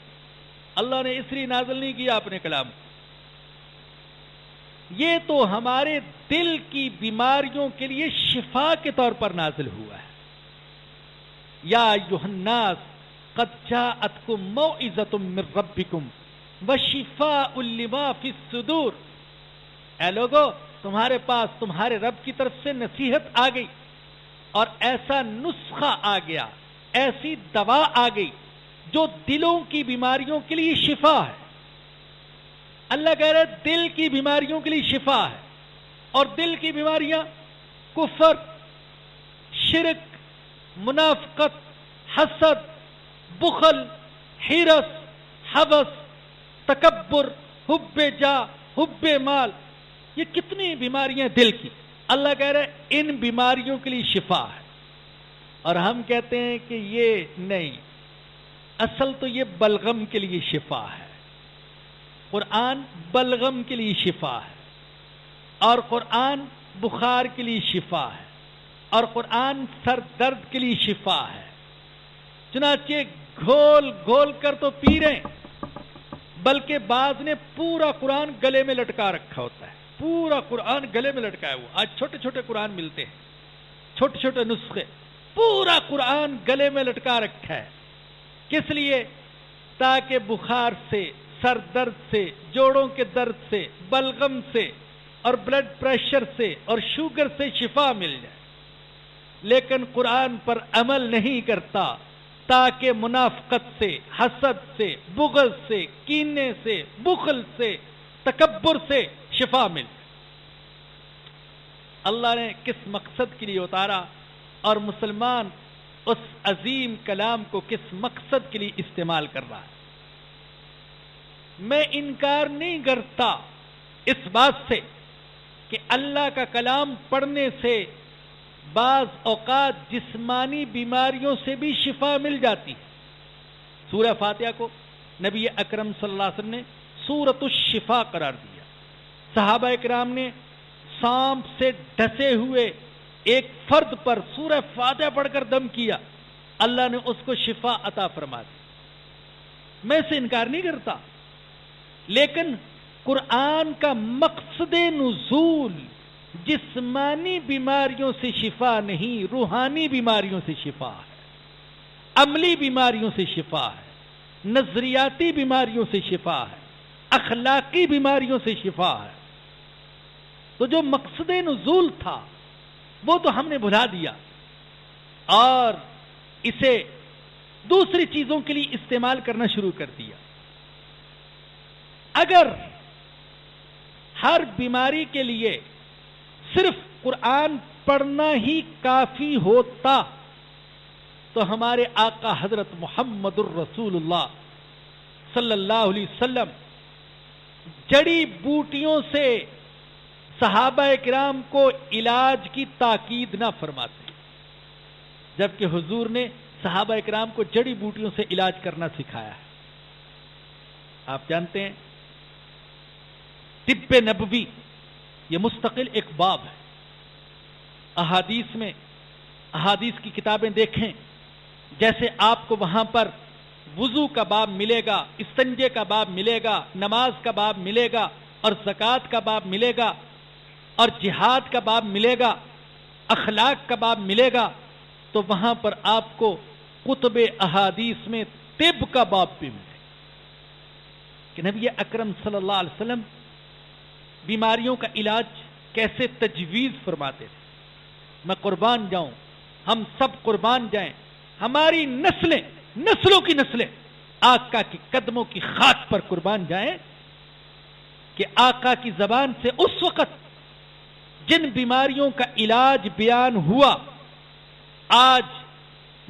اللہ نے اس لیے نازل نہیں کیا اپنے کلام کو۔ یہ تو ہمارے دل کی بیماریوں کے لیے شفا کے طور پر نازل ہوا ہے۔ یا ایھا الناس قد جاءتکم موعظۃ من ربکم وشفاء لما فی الصدور، اے لوگو تمہارے پاس تمہارے رب کی طرف سے نصیحت آ گئی اور ایسا نسخہ آ گیا، ایسی دوا آ گئی جو دلوں کی بیماریوں کے لیے شفا ہے۔ اللہ کہہ رہے دل کی بیماریوں کے لیے شفا ہے، اور دل کی بیماریاں کفر، شرک، منافقت، حسد، بخل، حرص، حوث، تکبر، حب جاہ، حب مال، یہ کتنی بیماریاں دل کی، اللہ کہہ رہے ان بیماریوں کے لیے شفا ہے۔ اور ہم کہتے ہیں کہ یہ نہیں، اصل تو یہ بلغم کے لیے شفا ہے۔ قرآن بلغم کے لیے شفا ہے، اور قرآن بخار کے لیے شفا ہے، اور قرآن سر درد کے لیے شفا ہے۔ چنانچہ گھول گھول کر تو پی رہے ہیں، بلکہ بعض نے پورا قرآن گلے میں لٹکا رکھا ہوتا ہے، پورا قرآن گلے میں لٹکایا ہوا۔ آج چھوٹے چھوٹے قرآن ملتے ہیں، چھوٹے چھوٹے نسخے، پورا قرآن گلے میں لٹکا رکھا ہے۔ کس لیے؟ تاکہ بخار سے، سر درد سے، جوڑوں کے درد سے، بلغم سے، اور بلڈ پریشر سے اور شوگر سے شفا مل جائے۔ لیکن قرآن پر عمل نہیں کرتا تاکہ منافقت سے، حسد سے، بغض سے، کینے سے، بخل سے، تکبر سے شفا مل جائے۔ اللہ نے کس مقصد کے لیے اتارا، اور مسلمان اس عظیم کلام کو کس مقصد کے لیے استعمال کر رہا ہے؟ میں انکار نہیں کرتا اس بات سے کہ اللہ کا کلام پڑھنے سے بعض اوقات جسمانی بیماریوں سے بھی شفا مل جاتی ہے۔ سورہ فاتحہ کو نبی اکرم صلی اللہ علیہ وسلم نے سورۃ الشفا قرار دیا۔ صحابہ اکرام نے سانپ سے ڈسے ہوئے ایک فرد پر سورہ فاتحہ پڑھ کر دم کیا، اللہ نے اس کو شفا عطا فرما دی۔ میں اسے انکار نہیں کرتا، لیکن قرآن کا مقصد نزول جسمانی بیماریوں سے شفا نہیں، روحانی بیماریوں سے شفا ہے، عملی بیماریوں سے شفا ہے، نظریاتی بیماریوں سے شفا ہے، اخلاقی بیماریوں سے شفا ہے۔ تو جو مقصد نزول تھا وہ تو ہم نے بھلا دیا اور اسے دوسری چیزوں کے لیے استعمال کرنا شروع کر دیا۔ اگر ہر بیماری کے لیے صرف قرآن پڑھنا ہی کافی ہوتا تو ہمارے آقا حضرت محمد الرسول اللہ صلی اللہ علیہ وسلم جڑی بوٹیوں سے صحابہ کرام کو علاج کی تاکید نہ فرماتے، جبکہ حضور نے صحابہ کرام کو جڑی بوٹیوں سے علاج کرنا سکھایا ہے۔ آپ جانتے ہیں طب نبوی یہ مستقل ایک باب ہے۔ احادیث کی کتابیں دیکھیں، جیسے آپ کو وہاں پر وضو کا باب ملے گا، استنجے کا باب ملے گا، نماز کا باب ملے گا، اور زکوٰۃ کا باب ملے گا، اور جہاد کا باب ملے گا، اخلاق کا باب ملے گا، تو وہاں پر آپ کو کتب احادیث میں طب کا باب بھی ملے گا کہ نبی اکرم صلی اللہ علیہ وسلم بیماریوں کا علاج کیسے تجویز فرماتے تھے۔ میں قربان جاؤں، ہم سب قربان جائیں، ہماری نسلوں کی نسلیں آقا کی قدموں کی خاک پر قربان جائیں کہ آقا کی زبان سے اس وقت جن بیماریوں کا علاج بیان ہوا، آج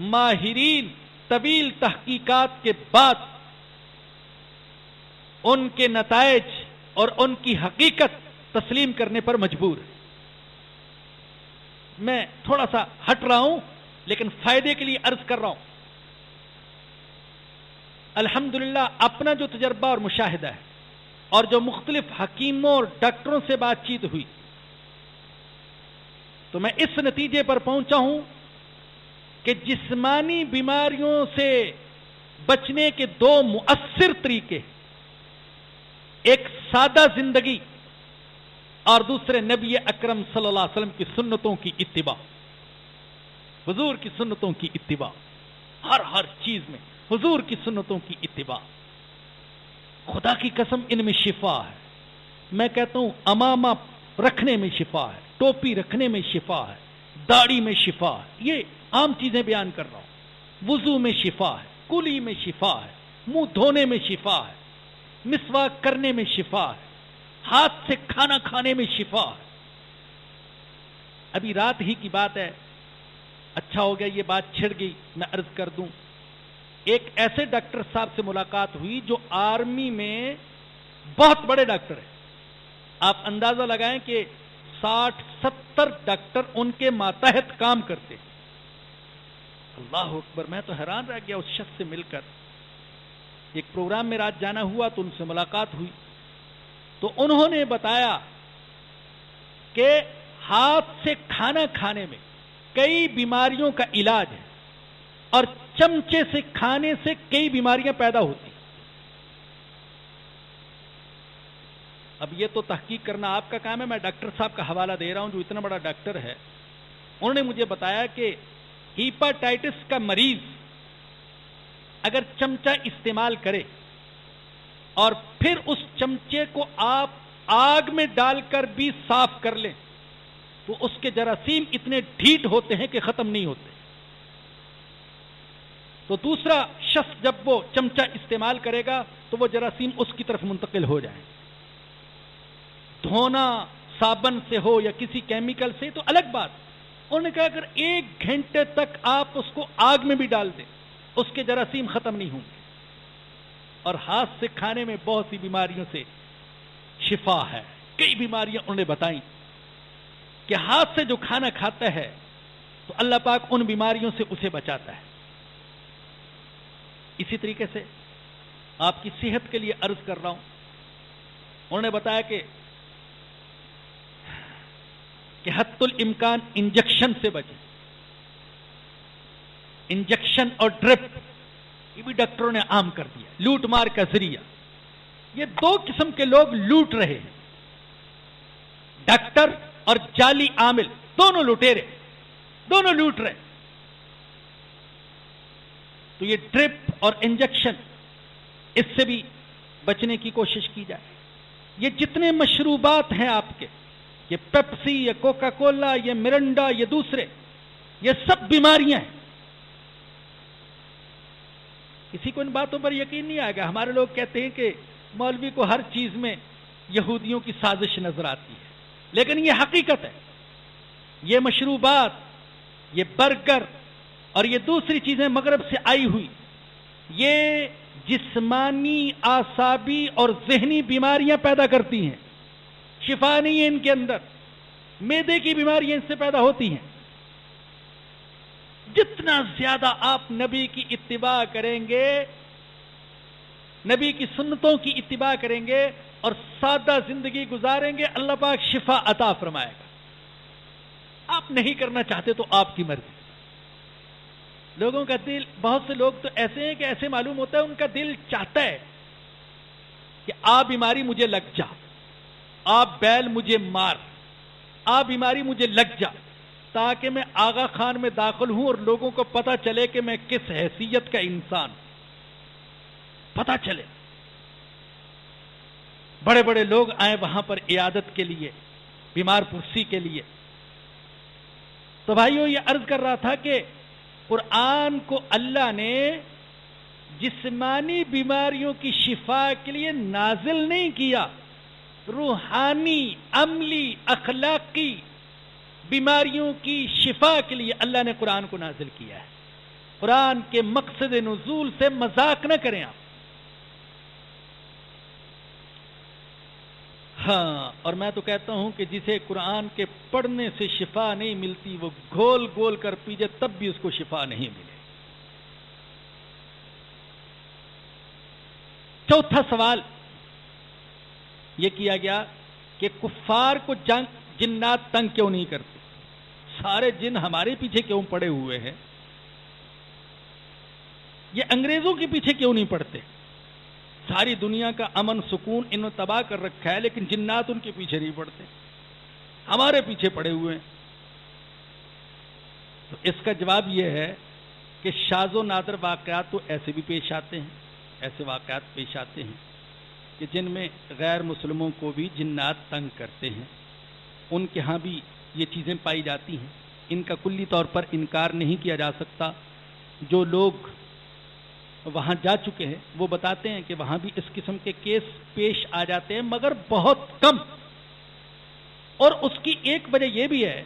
ماہرین طویل تحقیقات کے بعد ان کے نتائج اور ان کی حقیقت تسلیم کرنے پر مجبور ہے۔ میں تھوڑا سا ہٹ رہا ہوں لیکن فائدے کے لیے عرض کر رہا ہوں۔ الحمدللہ اپنا جو تجربہ اور مشاہدہ ہے اور جو مختلف حکیموں اور ڈاکٹروں سے بات چیت ہوئی، تو میں اس نتیجے پر پہنچا ہوں کہ جسمانی بیماریوں سے بچنے کے دو مؤثر طریقے، ایک سادہ زندگی اور دوسرے نبی اکرم صلی اللہ علیہ وسلم کی سنتوں کی اتباع، حضور کی سنتوں کی اتباع، ہر چیز میں حضور کی سنتوں کی اتباع۔ خدا کی قسم ان میں شفا ہے۔ میں کہتا ہوں امامہ رکھنے میں شفا ہے، ٹوپی رکھنے میں شفا ہے، داڑھی میں شفا ہے، یہ عام چیزیں بیان کر رہا ہوں۔ وضو میں شفا ہے، کلی میں شفا ہے، منہ دھونے میں شفا ہے، مسواک کرنے میں شفا ہے، ہاتھ سے کھانا کھانے میں شفا ہے۔ ابھی رات ہی کی بات ہے، اچھا ہو گیا یہ بات چھڑ گئی، میں عرض کر دوں۔ ایک ایسے ڈاکٹر صاحب سے ملاقات ہوئی جو آرمی میں بہت بڑے ڈاکٹر ہیں۔ آپ اندازہ لگائیں کہ 60-70 ڈاکٹر ان کے ماتحت کام کرتے۔ اللہ اکبر، میں تو حیران رہ گیا اس شخص سے مل کر۔ ایک پروگرام میں رات جانا ہوا تو ان سے ملاقات ہوئی، تو انہوں نے بتایا کہ ہاتھ سے کھانا کھانے میں کئی بیماریوں کا علاج ہے اور چمچے سے کھانے سے کئی بیماریاں پیدا ہوتی۔ اب یہ تو تحقیق کرنا آپ کا کام ہے، میں ڈاکٹر صاحب کا حوالہ دے رہا ہوں جو اتنا بڑا ڈاکٹر ہے۔ انہوں نے مجھے بتایا کہ ہیپاٹائٹس کا مریض اگر چمچہ استعمال کرے اور پھر اس چمچے کو آپ آگ میں ڈال کر بھی صاف کر لیں تو اس کے جراثیم اتنے ڈھیٹ ہوتے ہیں کہ ختم نہیں ہوتے۔ تو دوسرا شخص جب وہ چمچہ استعمال کرے گا تو وہ جراثیم اس کی طرف منتقل ہو جائیں۔ دھونا صابن سے ہو یا کسی کیمیکل سے تو الگ بات۔ انہوں نے کہا اگر 1 گھنٹے تک آپ اس کو آگ میں بھی ڈال دیں اس کے جراثیم ختم نہیں ہوں گے۔ اور ہاتھ سے کھانے میں بہت سی بیماریوں سے شفا ہے۔ کئی بیماریاں انہوں نے بتائیں کہ ہاتھ سے جو کھانا کھاتا ہے تو اللہ پاک ان بیماریوں سے اسے بچاتا ہے۔ اسی طریقے سے آپ کی صحت کے لیے عرض کر رہا ہوں، انہوں نے بتایا کہ حتی الامکان انجیکشن سے بچیں۔ انجیکشن اور ڈرپ یہ بھی ڈاکٹروں نے عام کر دیا، لوٹ مار کا ذریعہ۔ یہ 2 قسم کے لوگ لوٹ رہے ہیں، ڈاکٹر اور جعلی عامل دونوں لٹیرے، دونوں لوٹ رہے. تو یہ ڈرپ اور انجیکشن، اس سے بھی بچنے کی کوشش کی جائے. یہ جتنے مشروبات ہیں آپ کے، یہ پیپسی، یہ کوکا کولا، یہ مرنڈا، یہ دوسرے، یہ سب بیماریاں ہیں. کسی کو ان باتوں پر یقین نہیں آئے گا. ہمارے لوگ کہتے ہیں کہ مولوی کو ہر چیز میں یہودیوں کی سازش نظر آتی ہے، لیکن یہ حقیقت ہے. یہ مشروبات، یہ برگر اور یہ دوسری چیزیں مغرب سے آئی ہوئی، یہ جسمانی، اعصابی اور ذہنی بیماریاں پیدا کرتی ہیں. شفا نہیں ہے ان کے اندر. معدے کی بیماریاں ان سے پیدا ہوتی ہیں. جتنا زیادہ آپ نبی کی اتباع کریں گے، نبی کی سنتوں کی اتباع کریں گے اور سادہ زندگی گزاریں گے، اللہ پاک شفا عطا فرمائے گا. آپ نہیں کرنا چاہتے تو آپ کی مرضی. لوگوں کا دل، بہت سے لوگ تو ایسے ہیں کہ ایسے معلوم ہوتا ہے ان کا دل چاہتا ہے کہ آ بیماری مجھے لگ جا، آ بیل مجھے مار، آ بیماری مجھے لگ جا، تاکہ میں آغا خان میں داخل ہوں اور لوگوں کو پتا چلے کہ میں کس حیثیت کا انسان، پتا چلے. بڑے بڑے لوگ آئے وہاں پر عیادت کے لیے، بیمار پرسی کے لیے. تو بھائیو، یہ عرض کر رہا تھا کہ قرآن کو اللہ نے جسمانی بیماریوں کی شفا کے لیے نازل نہیں کیا، روحانی، عملی، اخلاقی بیماریوں کی شفا کے لیے اللہ نے قرآن کو نازل کیا ہے. قرآن کے مقصد نزول سے مذاق نہ کریں آپ. ہاں، اور میں تو کہتا ہوں کہ جسے قرآن کے پڑھنے سے شفا نہیں ملتی، وہ گھول گھول کر پیجے تب بھی اس کو شفا نہیں ملے. چوتھا سوال یہ کیا گیا کہ کفار کو جنات تنگ کیوں نہیں کرتے؟ سارے جن ہمارے پیچھے کیوں پڑے ہوئے ہیں؟ یہ انگریزوں کے پیچھے کیوں نہیں پڑتے؟ ساری دنیا کا امن سکون انہوں تباہ کر رکھا ہے، لیکن جنات ان کے پیچھے نہیں پڑتے، ہمارے پیچھے پڑے ہوئے ہیں. تو اس کا جواب یہ ہے کہ شاذ و نادر واقعات تو ایسے بھی پیش آتے ہیں، ایسے واقعات پیش آتے ہیں کہ جن میں غیر مسلموں کو بھی جنات تنگ کرتے ہیں. ان کے ہاں بھی یہ چیزیں پائی جاتی ہیں. ان کا کلی طور پر انکار نہیں کیا جا سکتا. جو لوگ وہاں جا چکے ہیں وہ بتاتے ہیں کہ وہاں بھی اس قسم کے کیس پیش آ جاتے ہیں، مگر بہت کم. اور اس کی ایک وجہ یہ بھی ہے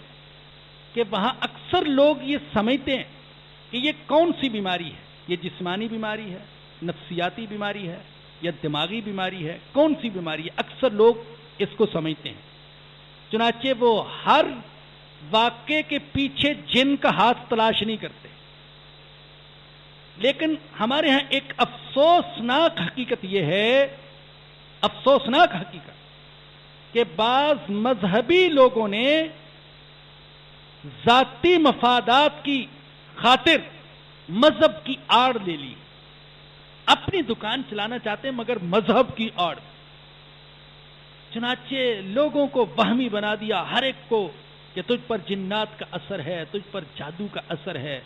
کہ وہاں اکثر لوگ یہ سمجھتے ہیں کہ یہ کون سی بیماری ہے، یہ جسمانی بیماری ہے، نفسیاتی بیماری ہے یا دماغی بیماری ہے، کون سی بیماری ہے. اکثر لوگ اس کو سمجھتے ہیں. چنانچہ وہ ہر واقعے کے پیچھے جن کا ہاتھ تلاش نہیں کرتے. لیکن ہمارے ہاں ایک افسوسناک حقیقت یہ ہے، افسوسناک حقیقت، کہ بعض مذہبی لوگوں نے ذاتی مفادات کی خاطر مذہب کی آڑ لے لی. اپنی دکان چلانا چاہتے ہیں مگر مذہب کی آڑ. چنانچہ لوگوں کو وہمی بنا دیا، ہر ایک کو، کہ تجھ پر جنات کا اثر ہے، تجھ پر جادو کا اثر ہے.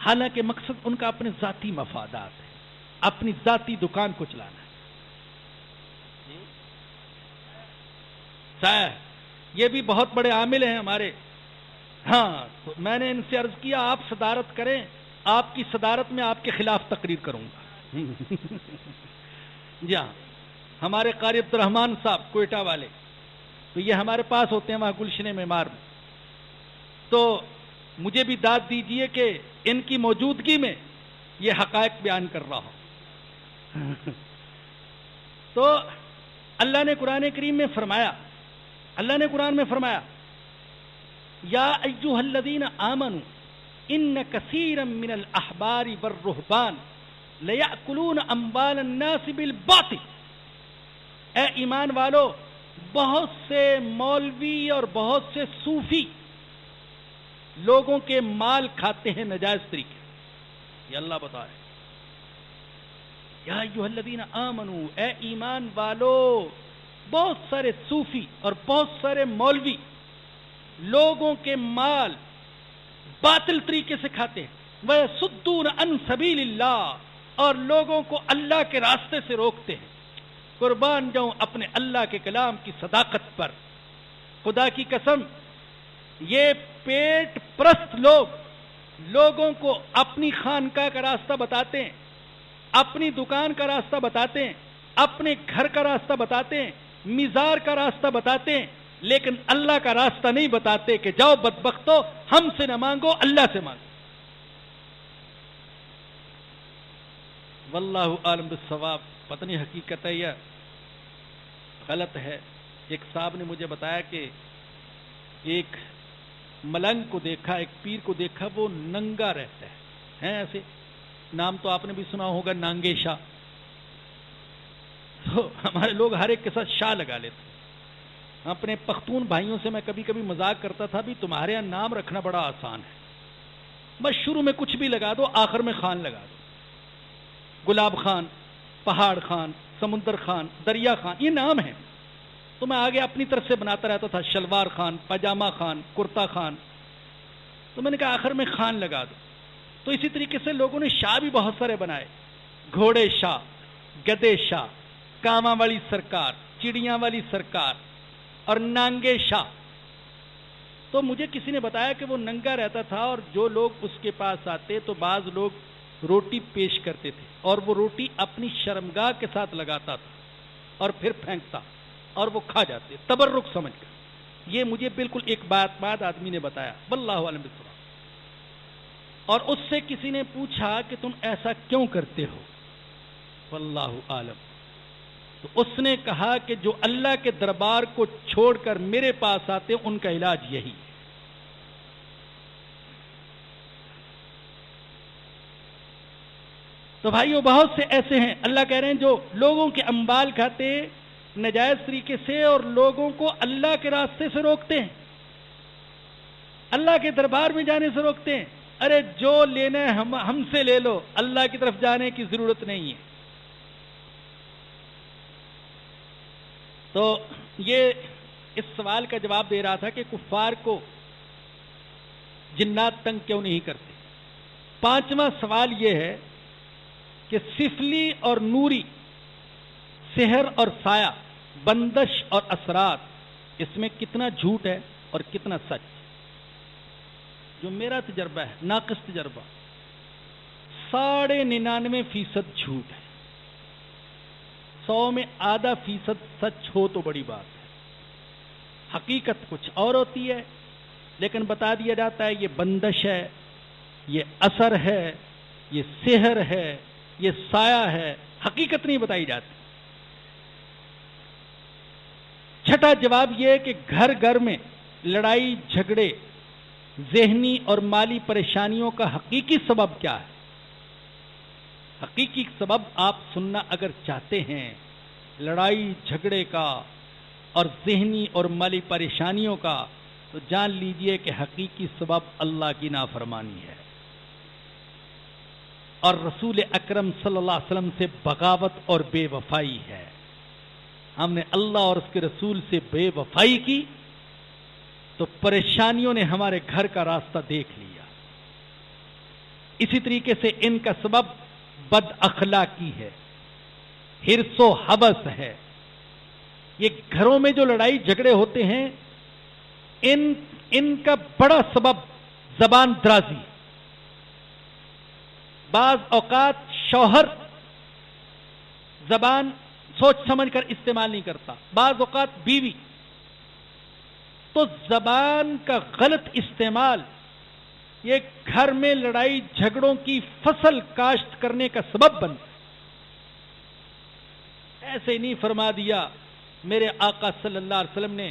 حالانکہ مقصد ان کا اپنے ذاتی مفادات ہے، اپنی ذاتی دکان کو چلانا ہے. یہ بھی بہت بڑے عامل ہیں ہمارے. ہاں، تو میں نے ان سے عرض کیا آپ صدارت کریں، آپ کی صدارت میں آپ کے خلاف تقریر کروں گا. جی ہاں، ہمارے قاری عبدالرحمان صاحب کوئٹہ والے، تو یہ ہمارے پاس ہوتے ہیں وہاں گلشن معمار میں. تو مجھے بھی داد دیجئے کہ ان کی موجودگی میں یہ حقائق بیان کر رہا ہوں. تو اللہ نے قرآن کریم میں فرمایا، اللہ نے قرآن میں فرمایا یا ایھا الذین آمنوا ان کثیرا من الاحبار والرہبان لیأکلون اموال الناس بالباطل. اے ایمان والو، بہت سے مولوی اور بہت سے صوفی لوگوں کے مال کھاتے ہیں ناجائز طریقے. یہ اللہ بتا رہے یا ایھا الذین آمنوا، اے ایمان والو، بہت سارے صوفی اور بہت سارے مولوی لوگوں کے مال باطل طریقے سے کھاتے ہیں، وَيَصُدُّونَ عَن سَبِيلِ اللَّهِ، اور لوگوں کو اللہ کے راستے سے روکتے ہیں۔ قربان جاؤں اپنے اللہ کے کلام کی صداقت پر، خدا کی قسم، یہ پیٹ پرست لوگ لوگوں کو اپنی خانقاہ کا راستہ بتاتے ہیں، اپنی دکان کا راستہ بتاتے ہیں، اپنے گھر کا راستہ بتاتے ہیں، مزار کا راستہ بتاتے ہیں، لیکن اللہ کا راستہ نہیں بتاتے کہ جاؤ بدبختو، ہم سے نہ مانگو، اللہ سے مانگو۔ واللہ عالم بالصواب، پتہ نہیں حقیقت ہے یا غلط ہے۔ ایک صاحب نے مجھے بتایا کہ ایک ملنگ کو دیکھا، ایک پیر کو دیکھا، وہ ننگا رہتا ہے ایسے، نام تو آپ نے بھی سنا ہوگا، نانگے شاہ۔ تو ہمارے لوگ ہر ایک کے ساتھ شاہ لگا لیتے۔ اپنے پختون بھائیوں سے میں کبھی کبھی مذاق کرتا تھا، بھی تمہارے یہاں نام رکھنا بڑا آسان ہے، بس شروع میں کچھ بھی لگا دو، آخر میں خان لگا دو۔ گلاب خان، پہاڑ خان، سمندر خان، دریا خان، یہ نام ہے۔ تو میں آگے اپنی طرف سے بناتا رہتا تھا، شلوار خان، پاجامہ خان، کرتا خان۔ تو میں نے کہا آخر میں خان لگا دو۔ تو اسی طریقے سے لوگوں نے شاہ بھی بہت سارے بنائے، گھوڑے شاہ، گدے شاہ، کاواں والی سرکار، چڑیاں والی سرکار اور نانگے شاہ۔ تو مجھے کسی نے بتایا کہ وہ ننگا رہتا تھا، اور جو لوگ اس کے پاس آتے تو بعض لوگ روٹی پیش کرتے تھے، اور وہ روٹی اپنی شرمگاہ کے ساتھ لگاتا تھا اور پھر پھینکتا، اور وہ کھا جاتے تبرک سمجھ کر۔ یہ مجھے بالکل ایک بات آدمی نے بتایا، واللہ عالم بالصواب۔ اور اس سے کسی نے پوچھا کہ تم ایسا کیوں کرتے ہو؟ واللہ عالم۔ تو اس نے کہا کہ جو اللہ کے دربار کو چھوڑ کر میرے پاس آتے ان کا علاج یہی ہے۔ تو بھائیو، بہت سے ایسے ہیں، اللہ کہہ رہے ہیں، جو لوگوں کے اموال کھاتے ناجائز طریقے سے اور لوگوں کو اللہ کے راستے سے روکتے ہیں، اللہ کے دربار میں جانے سے روکتے ہیں۔ ارے جو لینا ہے ہم سے لے لو، اللہ کی طرف جانے کی ضرورت نہیں ہے۔ تو یہ اس سوال کا جواب دے رہا تھا کہ کفار کو جنات تنگ کیوں نہیں کرتے۔ پانچواں سوال یہ ہے کہ سفلی اور نوری، سحر اور سایہ، بندش اور اسرار، اس میں کتنا جھوٹ ہے اور کتنا سچ؟ جو میرا تجربہ ہے، ناقص تجربہ، 99.5% جھوٹ ہے، 100 میں آدھا فیصد سچ ہو تو بڑی بات ہے۔ حقیقت کچھ اور ہوتی ہے، لیکن بتا دیا جاتا ہے یہ بندش ہے، یہ اثر ہے، یہ سحر ہے، یہ سایہ ہے، حقیقت نہیں بتائی جاتی۔ چھٹا جواب یہ ہے کہ گھر گھر میں لڑائی جھگڑے، ذہنی اور مالی پریشانیوں کا حقیقی سبب کیا ہے؟ حقیقی سبب آپ سننا اگر چاہتے ہیں لڑائی جھگڑے کا اور ذہنی اور مالی پریشانیوں کا، تو جان لیجئے کہ حقیقی سبب اللہ کی نافرمانی ہے اور رسول اکرم صلی اللہ علیہ وسلم سے بغاوت اور بے وفائی ہے۔ ہم نے اللہ اور اس کے رسول سے بے وفائی کی تو پریشانیوں نے ہمارے گھر کا راستہ دیکھ لیا۔ اسی طریقے سے ان کا سبب بد اخلاقی ہے، حرص و حوث ہے۔ یہ گھروں میں جو لڑائی جھگڑے ہوتے ہیں، ان کا بڑا سبب زبان درازی۔ بعض اوقات شوہر زبان سوچ سمجھ کر استعمال نہیں کرتا، بعض اوقات بیوی۔ تو زبان کا غلط استعمال یہ گھر میں لڑائی جھگڑوں کی فصل کاشت کرنے کا سبب بنتا ہے۔ ایسے نہیں فرما دیا میرے آقا صلی اللہ علیہ وسلم نے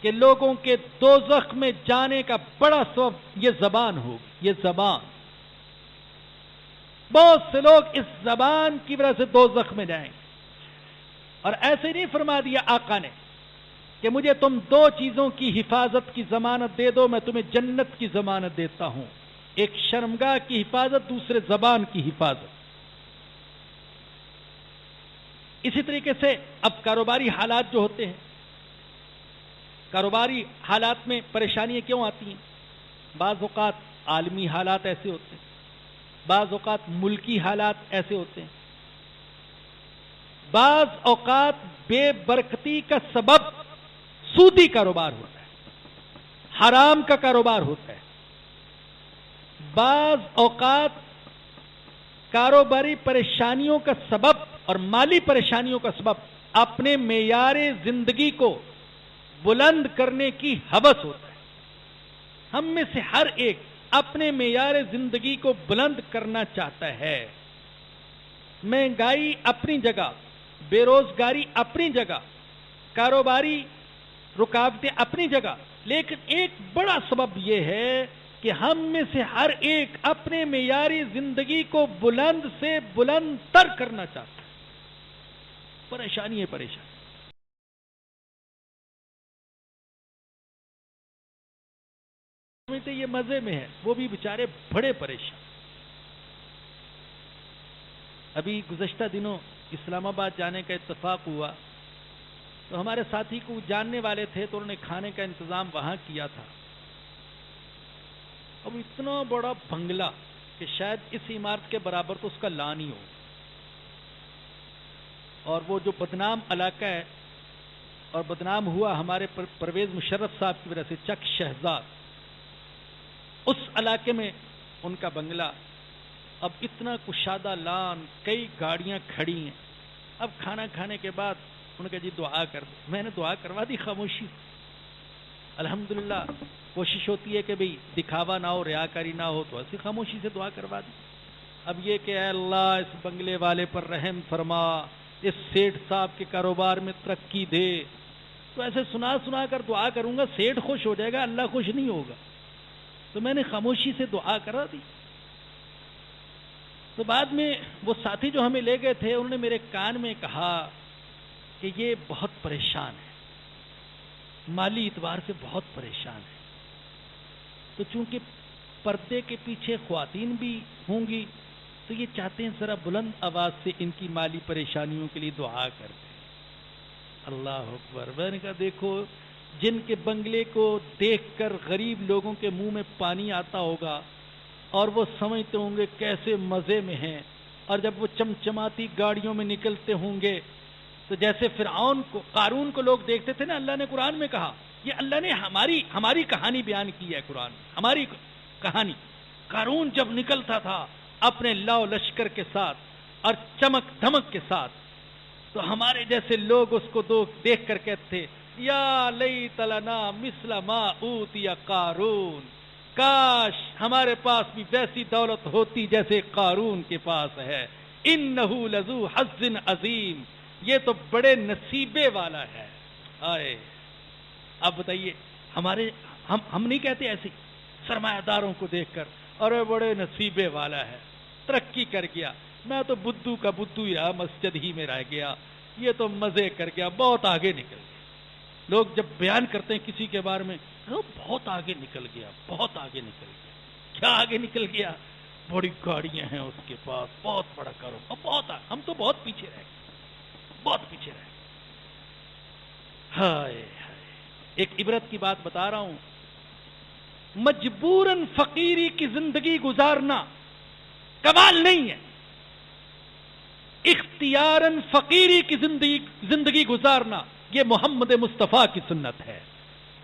کہ لوگوں کے دوزخ میں جانے کا بڑا سبب یہ زبان ہوگی، یہ زبان۔ بہت سے لوگ اس زبان کی وجہ سے دوزخ میں جائیں گے۔ اور ایسے نہیں فرما دیا آقا نے کہ مجھے تم 2 چیزوں کی حفاظت کی ضمانت دے دو، میں تمہیں جنت کی ضمانت دیتا ہوں، ایک شرمگاہ کی حفاظت، دوسرے زبان کی حفاظت۔ اسی طریقے سے اب کاروباری حالات جو ہوتے ہیں، کاروباری حالات میں پریشانیاں کیوں آتی ہیں؟ بعض اوقات عالمی حالات ایسے ہوتے ہیں، بعض اوقات ملکی حالات ایسے ہوتے ہیں، بعض اوقات بے برکتی کا سبب سودی کاروبار ہوتا ہے، حرام کا کاروبار ہوتا ہے، بعض اوقات کاروباری پریشانیوں کا سبب اور مالی پریشانیوں کا سبب اپنے معیار زندگی کو بلند کرنے کی ہوس ہوتا ہے۔ ہم میں سے ہر ایک اپنے معیار زندگی کو بلند کرنا چاہتا ہے۔ مہنگائی اپنی جگہ، بے روزگاری اپنی جگہ، کاروباری رکاوٹیں اپنی جگہ، لیکن ایک بڑا سبب یہ ہے کہ ہم میں سے ہر ایک اپنے معیاری زندگی کو بلند سے بلند تر کرنا چاہتا ہے۔ پریشانی ہے، پریشانی۔ یہ مزے میں ہے، وہ بھی بیچارے بڑے پریشان۔ ابھی گزشتہ دنوں اسلام آباد جانے کا اتفاق ہوا، تو ہمارے ساتھی کو جاننے والے تھے تو انہوں نے کھانے کا انتظام وہاں کیا تھا۔ اب اتنا بڑا بنگلہ کہ شاید اس عمارت کے برابر تو اس کا لان ہی ہو، اور وہ جو بدنام علاقہ ہے اور بدنام ہوا ہمارے پرویز مشرف صاحب کی وجہ سے، چک شہزاد، اس علاقے میں ان کا بنگلہ۔ اب اتنا کشادہ لان، کئی گاڑیاں کھڑی ہیں۔ اب کھانا کھانے کے بعد انہوں نے کہا جی دعا کر دو۔ میں نے دعا کروا دی خاموشی سے۔ الحمدللہ کوشش ہوتی ہے کہ بھئی دکھاوا نہ ہو، ریاکاری نہ ہو، تو ایسی خاموشی سے دعا کروا دی۔ اب یہ کہ اے اللہ اس بنگلے والے پر رحم فرما، اس سیٹھ صاحب کے کاروبار میں ترقی دے۔ تو ایسے سنا سنا کر دعا کروں گا، سیٹھ خوش ہو جائے گا، اللہ خوش نہیں ہوگا۔ تو میں نے خاموشی سے دعا کرا دی۔ تو بعد میں وہ ساتھی جو ہمیں لے گئے تھے، انہوں نے میرے کان میں کہا کہ یہ بہت پریشان ہے، مالی اعتبار سے بہت پریشان ہے۔ تو چونکہ پردے کے پیچھے خواتین بھی ہوں گی، تو یہ چاہتے ہیں ذرا بلند آواز سے ان کی مالی پریشانیوں کے لیے دعا کر دیں۔ اللہ اکبر۔ میں نے کہا دیکھو، جن کے بنگلے کو دیکھ کر غریب لوگوں کے منہ میں پانی آتا ہوگا اور وہ سمجھتے ہوں گے کیسے مزے میں ہیں، اور جب وہ چمچماتی گاڑیوں میں نکلتے ہوں گے تو جیسے فرعون کو، قارون کو لوگ دیکھتے تھے نا، اللہ نے قرآن میں کہا، یہ اللہ نے ہماری کہانی بیان کی ہے قرآن میں، ہماری کہانی۔ قارون جب نکلتا تھا اپنے لاؤ لشکر کے ساتھ اور چمک دھمک کے ساتھ، تو ہمارے جیسے لوگ اس کو دیکھ کر کہتے تھے یا لیت لنا مثل ما اوتی قارون، کاش ہمارے پاس بھی ویسی دولت ہوتی جیسے قارون کے پاس ہے، انہ لذو حظ عظیم، یہ تو بڑے نصیبے والا ہے۔ آئے اب بتائیے، ہم نہیں کہتے ایسے سرمایہ داروں کو دیکھ کر اور بڑے نصیبے والا ہے، ترقی کر گیا، میں تو بدو کا بدو ہی رہا، مسجد ہی میں رہ گیا، یہ تو مزے کر گیا، بہت آگے نکل گیا۔ لوگ جب بیان کرتے ہیں کسی کے بارے میں، بہت آگے نکل گیا، بہت آگے نکل گیا۔ کیا آگے نکل گیا؟ بڑی گاڑیاں ہیں اس کے پاس، بہت بڑا کاروبار، بہت ہم تو بہت پیچھے رہ گئے، بہت پیچھے رہ گئے۔ ہائے ہائے، ایک عبرت کی بات بتا رہا ہوں، مجبوراً فقیری کی زندگی گزارنا کمال نہیں ہے، اختیاراً فقیری کی زندگی گزارنا یہ محمد مصطفیٰ کی سنت ہے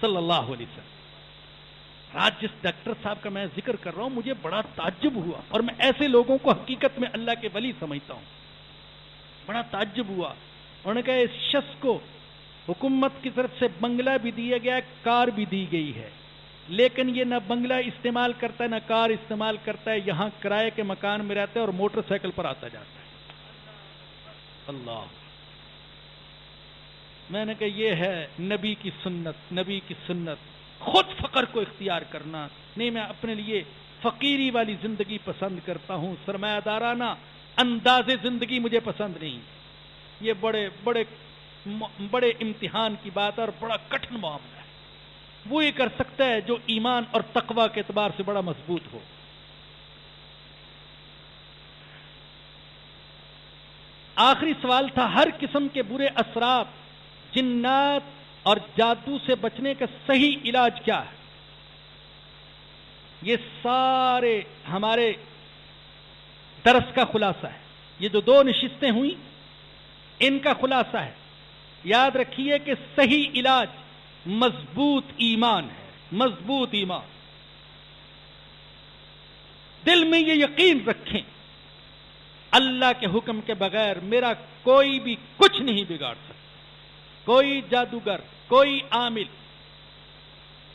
صلی اللہ علیہ وسلم۔ آج جس ڈاکٹر صاحب کا میں ذکر کر رہا ہوں، مجھے بڑا تعجب ہوا، اور میں ایسے لوگوں کو حقیقت میں اللہ کے ولی سمجھتا ہوں۔ بڑا تعجب ہوا، انہوں نے کہا اس شخص کو حکومت کی طرف سے بنگلہ بھی دیا گیا، کار بھی دی گئی ہے، لیکن یہ نہ بنگلہ استعمال کرتا ہے نہ کار استعمال کرتا ہے، یہاں کرائے کے مکان میں رہتا ہے اور موٹر سائیکل پر آتا جاتا ہے۔ اللہ، میں نے کہا یہ ہے نبی کی سنت، نبی کی سنت، خود فقر کو اختیار کرنا نہیں۔ میں اپنے لیے فقیری والی زندگی پسند کرتا ہوں، سرمایہ دارانہ انداز زندگی مجھے پسند نہیں۔ یہ بڑے امتحان کی بات ہے اور بڑا کٹھن معاملہ ہے۔ وہ یہ کر سکتا ہے جو ایمان اور تقوی کے اعتبار سے بڑا مضبوط ہو۔ آخری سوال تھا ہر قسم کے برے اثرات جنات اور جادو سے بچنے کا صحیح علاج کیا ہے؟ یہ سارے ہمارے درس کا خلاصہ ہے. یہ جو 2 نشستیں ہوئیں ان کا خلاصہ ہے. یاد رکھیے کہ صحیح علاج مضبوط ایمان ہے. مضبوط ایمان. دل میں یہ یقین رکھیں اللہ کے حکم کے بغیر میرا کوئی بھی کچھ نہیں بگاڑ سکتا. کوئی جادوگر، کوئی عامل،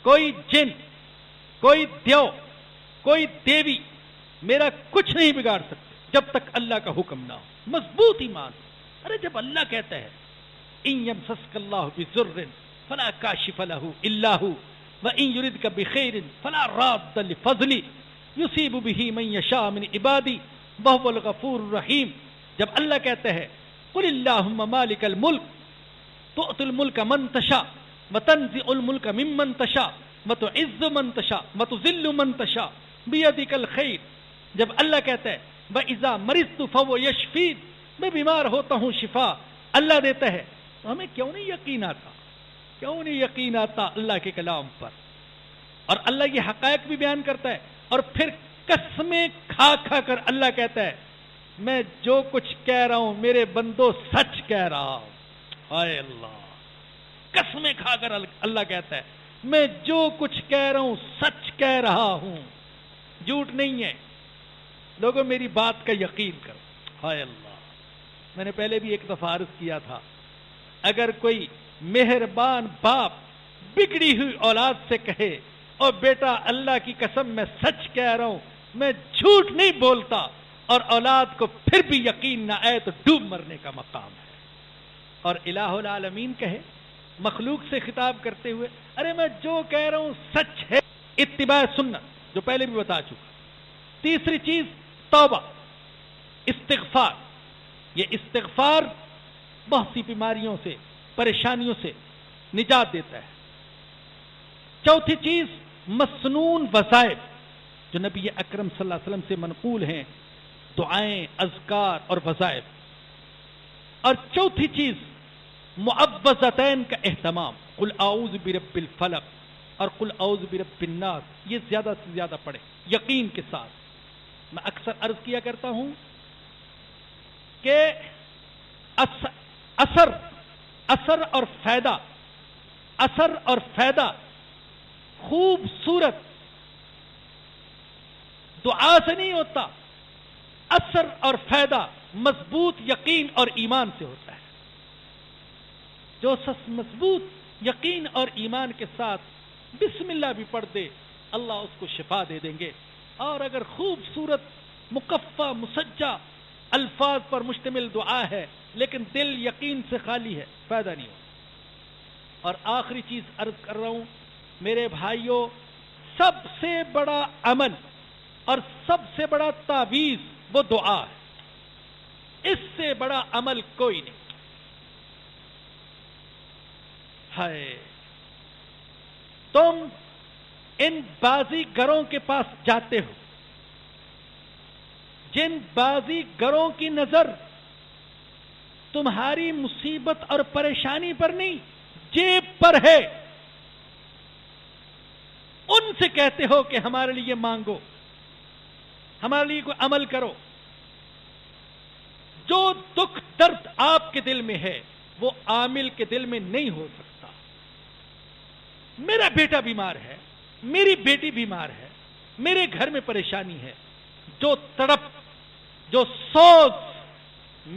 کوئی جن، کوئی دیو، کوئی دیوی میرا کچھ نہیں بگاڑ سکتے جب تک اللہ کا حکم نہ ہو. مضبوط ایمان. ارے جب اللہ کہتا ہے ان یمسسک اللہ بضر فلا کاشف له الا هو وان یردک بخیر فلا راد لفضله یصیب به من یشاء من عبادی وهو الغفور الرحیم. جب اللہ کہتا ہے قل اللہم مالک الملک تؤتی الملک من تشاء وتنزع الملک ممن تشاء وتعز من تشاء وتذل من تشاء بیدک الخیر. جب اللہ کہتا ہے وَإِذَا مَرِضْتُ فَهُوَ يَشْفِينِ میں بیمار ہوتا ہوں شفا اللہ دیتا ہے، تو ہمیں کیوں نہیں یقین آتا؟ کیوں نہیں یقین آتا اللہ کے کلام پر؟ اور اللہ یہ حقائق بھی بیان کرتا ہے اور پھر قسمیں کھا کھا کر اللہ کہتا ہے میں جو کچھ کہہ رہا ہوں میرے بندو سچ کہہ رہا ہوں. ہائے اللہ. قسمیں کھا کر اللہ کہتا ہے میں جو کچھ کہہ رہا ہوں سچ کہہ رہا ہوں، جھوٹ نہیں ہے. لوگوں میری بات کا یقین کرو. ہائے اللہ. میں نے پہلے بھی ایک دفعہ عرض کیا تھا اگر کوئی مہربان باپ بگڑی ہوئی اولاد سے کہے اور بیٹا اللہ کی قسم میں سچ کہہ رہا ہوں میں جھوٹ نہیں بولتا، اور اولاد کو پھر بھی یقین نہ آئے تو ڈوب مرنے کا مقام ہے. اور الہ العالمین کہے مخلوق سے خطاب کرتے ہوئے ارے میں جو کہہ رہا ہوں سچ ہے. اتباع سنت جو پہلے بھی بتا چکا. تیسری چیز توبہ، استغفار. یہ استغفار بہت سی بیماریوں سے پریشانیوں سے نجات دیتا ہے. چوتھی چیز مسنون وظائف جو نبی اکرم صلی اللہ علیہ وسلم سے منقول ہیں، دعائیں، اذکار اور وظائف. اور چوتھی چیز معوذتین کا اہتمام، قل اعوذ برب الفلق اور قل اعوذ برب الناس. یہ زیادہ سے زیادہ پڑھیں یقین کے ساتھ. میں اکثر عرض کیا کرتا ہوں کہ اثر اور فائدہ خوبصورت دعا سے نہیں ہوتا. اثر اور فائدہ مضبوط یقین اور ایمان سے ہوتا ہے. جو مضبوط یقین اور ایمان کے ساتھ بسم اللہ بھی پڑھ دے اللہ اس کو شفا دے دیں گے. اور اگر خوبصورت مقفع مسجع الفاظ پر مشتمل دعا ہے لیکن دل یقین سے خالی ہے فائدہ نہیں ہوگا. اور آخری چیز عرض کر رہا ہوں میرے بھائیوں، سب سے بڑا عمل اور سب سے بڑا تعویذ وہ دعا ہے. اس سے بڑا عمل کوئی نہیں. ہائے تم ان بازی گروں کے پاس جاتے ہو جن بازی گروں کی نظر تمہاری مصیبت اور پریشانی پر نہیں جیب پر ہے. ان سے کہتے ہو کہ ہمارے لیے مانگو، ہمارے لیے کوئی عمل کرو. جو دکھ درد آپ کے دل میں ہے وہ عامل کے دل میں نہیں ہو سکتا. میرا بیٹا بیمار ہے، میری بیٹی بیمار ہے، میرے گھر میں پریشانی ہے. جو تڑپ، جو سوز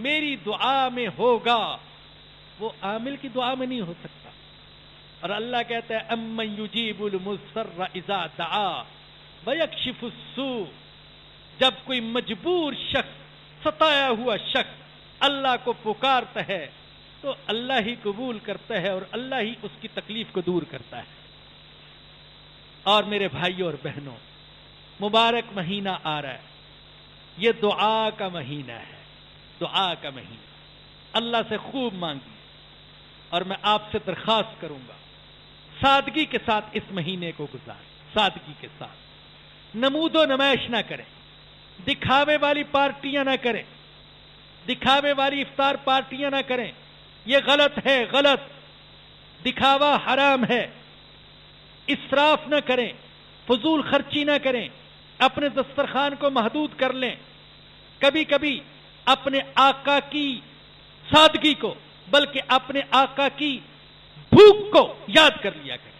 میری دعا میں ہوگا وہ عامل کی دعا میں نہیں ہو سکتا. اور اللہ کہتا ہے امن یجیب المضطر اذا دعا ویکشف السوء. جب کوئی مجبور شخص، ستایا ہوا شخص اللہ کو پکارتا ہے تو اللہ ہی قبول کرتا ہے اور اللہ ہی اس کی تکلیف کو دور کرتا ہے. اور میرے بھائیوں اور بہنوں، مبارک مہینہ آ رہا ہے. یہ دعا کا مہینہ ہے، دعا کا مہینہ. اللہ سے خوب مانگیے. اور میں آپ سے درخواست کروں گا سادگی کے ساتھ اس مہینے کو گزاریں. سادگی کے ساتھ نمود و نمائش نہ کریں، دکھاوے والی پارٹیاں نہ کریں، دکھاوے والی افطار پارٹیاں نہ کریں، یہ غلط ہے، غلط، دکھاوا حرام ہے۔ اسراف نہ کریں، فضول خرچی نہ کریں، اپنے دسترخوان کو محدود کر لیں، کبھی کبھی اپنے آقا کی سادگی کو بلکہ اپنے آقا کی بھوک کو یاد کر لیا کریں۔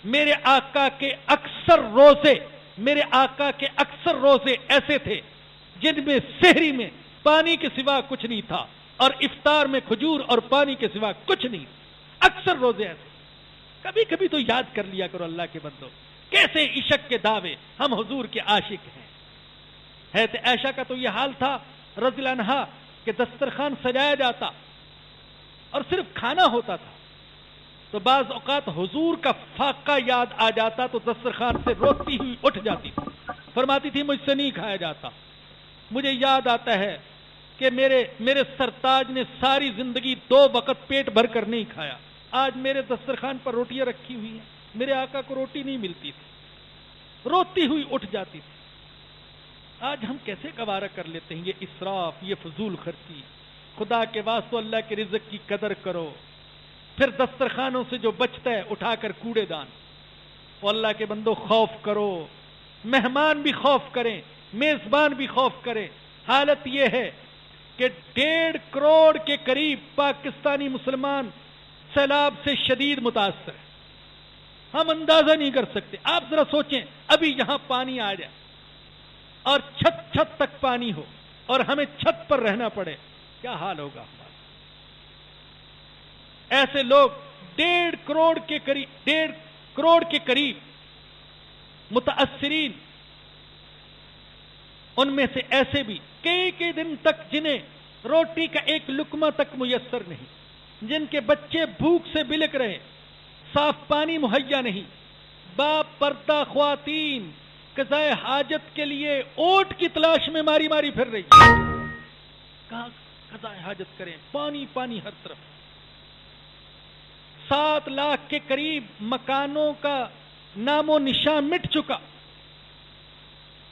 میرے آقا کے اکثر روزے ایسے تھے جن میں سحری میں پانی کے سوا کچھ نہیں تھا اور افطار میں کھجور اور پانی کے سوا کچھ نہیں، اکثر روزے ایسے۔ کبھی کبھی تو یاد کر لیا کرو اللہ کے بندو، کیسے عشق کے دعوے، ہم حضور کے عاشق ہیں۔ حضرت عائشہ کا تو یہ حال تھا رضی اللہ عنہا کہ دسترخوان سجایا جاتا اور صرف کھانا ہوتا تھا تو بعض اوقات حضور کا فاقہ یاد آ جاتا تو دسترخوان سے روتی ہوئی اٹھ جاتی تھی، فرماتی تھی مجھ سے نہیں کھایا جاتا، مجھے یاد آتا ہے کہ میرے سرتاج نے ساری زندگی 2 وقت پیٹ بھر کر نہیں کھایا، آج میرے دسترخوان پر روٹیاں رکھی ہوئی ہیں، میرے آقا کو روٹی نہیں ملتی تھی، روتی ہوئی اٹھ جاتی تھی۔ آج ہم کیسے گوارا کر لیتے ہیں یہ اسراف، یہ فضول خرچی؟ خدا کے واسطے اللہ کے رزق کی قدر کرو، پھر دسترخوانوں سے جو بچتا ہے اٹھا کر کوڑے دان۔ اور اللہ کے بندو خوف کرو، مہمان بھی خوف کریں، میزبان بھی خوف کریں۔ حالت یہ ہے کہ 1.5 کروڑ کے قریب پاکستانی مسلمان سیلاب سے شدید متاثر ہیں، ہم اندازہ نہیں کر سکتے۔ آپ ذرا سوچیں ابھی یہاں پانی آ جائے اور چھت تک پانی ہو اور ہمیں چھت پر رہنا پڑے، کیا حال ہوگا ہمارا؟ ایسے لوگ 1.5 کروڑ کے قریب متاثرین، ان میں سے ایسے بھی کئی دن تک جنہیں روٹی کا ایک لقمہ تک میسر نہیں، جن کے بچے بھوک سے بلک رہے، صاف پانی مہیا نہیں، باپ پردہ خواتین قضائے حاجت کے لیے اوٹ کی تلاش میں ماری پھر رہی، کہاں قضائے حاجت کریں، پانی ہر طرف۔ 7 لاکھ کے قریب مکانوں کا نام و نشان مٹ چکا۔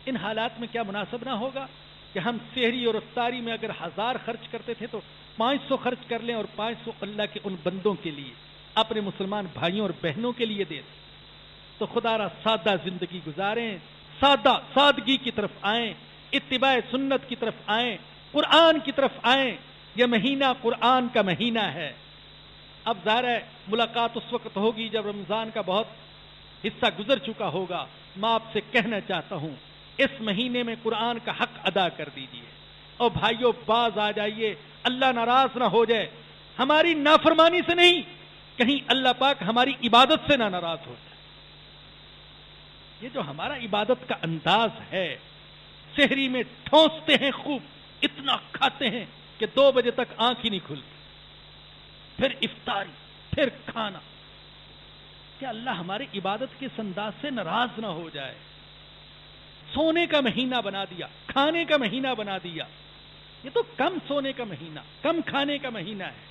ان حالات میں کیا مناسب نہ ہوگا کہ ہم سحری اور افطاری میں اگر 1000 خرچ کرتے تھے تو 500 خرچ کر لیں اور 500 اللہ کے ان بندوں کے لیے، اپنے مسلمان بھائیوں اور بہنوں کے لیے دے دیں؟ تو خدا را سادہ زندگی گزاریں، سادگی کی طرف آئیں، اتباع سنت کی طرف آئیں، قرآن کی طرف آئیں۔ یہ مہینہ قرآن کا مہینہ ہے۔ اب ظاہر ہے ملاقات اس وقت ہوگی جب رمضان کا بہت حصہ گزر چکا ہوگا۔ میں آپ سے کہنا چاہتا ہوں اس مہینے میں قرآن کا حق ادا کر دیجئے، اور بھائیوں باز آ جائیے، اللہ ناراض نہ ہو جائے، ہماری نافرمانی سے نہیں، کہیں اللہ پاک ہماری عبادت سے نہ ناراض ہو جائے۔ یہ جو ہمارا عبادت کا انداز ہے، سحری میں ٹھونستے ہیں خوب، اتنا کھاتے ہیں کہ 2 بجے تک آنکھ ہی نہیں کھلتی، پھر افطاری، پھر کھانا۔ کیا اللہ ہماری عبادت کے اس انداز سے ناراض نہ ہو جائے؟ سونے کا مہینہ بنا دیا، کھانے کا مہینہ بنا دیا۔ یہ تو کم سونے کا مہینہ، کم کھانے کا مہینہ ہے۔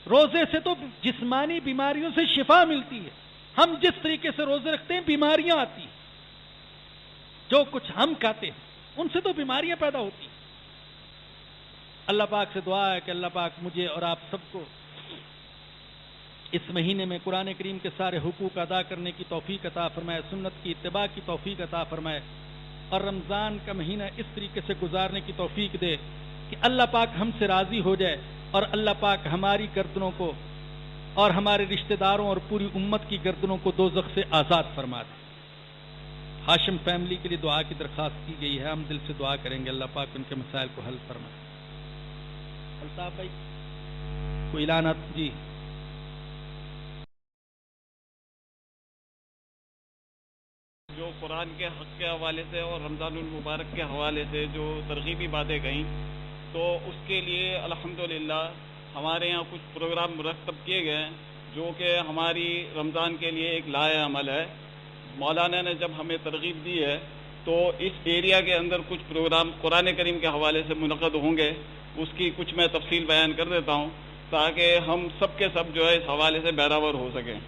روزے سے تو جسمانی بیماریوں سے شفا ملتی ہے، ہم جس طریقے سے روزے رکھتے ہیں بیماریاں آتی ہیں، جو کچھ ہم کھاتے ہیں ان سے تو بیماریاں پیدا ہوتی ہیں۔ اللہ پاک سے دعا ہے کہ اللہ پاک مجھے اور آپ سب کو اس مہینے میں قرآن کریم کے سارے حقوق ادا کرنے کی توفیق عطا فرمائے، سنت کی اتباع کی توفیق عطا فرمائے، اور رمضان کا مہینہ اس طریقے سے گزارنے کی توفیق دے کہ اللہ پاک ہم سے راضی ہو جائے، اور اللہ پاک ہماری گردنوں کو اور ہمارے رشتہ داروں اور پوری امت کی گردنوں کو دوزخ سے آزاد فرما دے۔ ہاشم فیملی کے لیے دعا کی درخواست کی گئی ہے، ہم دل سے دعا کریں گے اللہ پاک ان کے مسائل کو حل فرمائے۔ الطاف بھائی کوئی اعلانات؟ جی جو قرآن کے حق کے حوالے سے اور رمضان المبارک کے حوالے سے جو ترغیبی باتیں کہیں، تو اس کے لیے الحمدللہ ہمارے یہاں کچھ پروگرام مرتب کیے گئے ہیں جو کہ ہماری رمضان کے لیے ایک لائحہ عمل ہے۔ مولانا نے جب ہمیں ترغیب دی ہے تو اس ایریا کے اندر کچھ پروگرام قرآن کریم کے حوالے سے منعقد ہوں گے، اس کی کچھ میں تفصیل بیان کر دیتا ہوں تاکہ ہم سب کے سب جو ہے اس حوالے سے بہراور ہو سکیں۔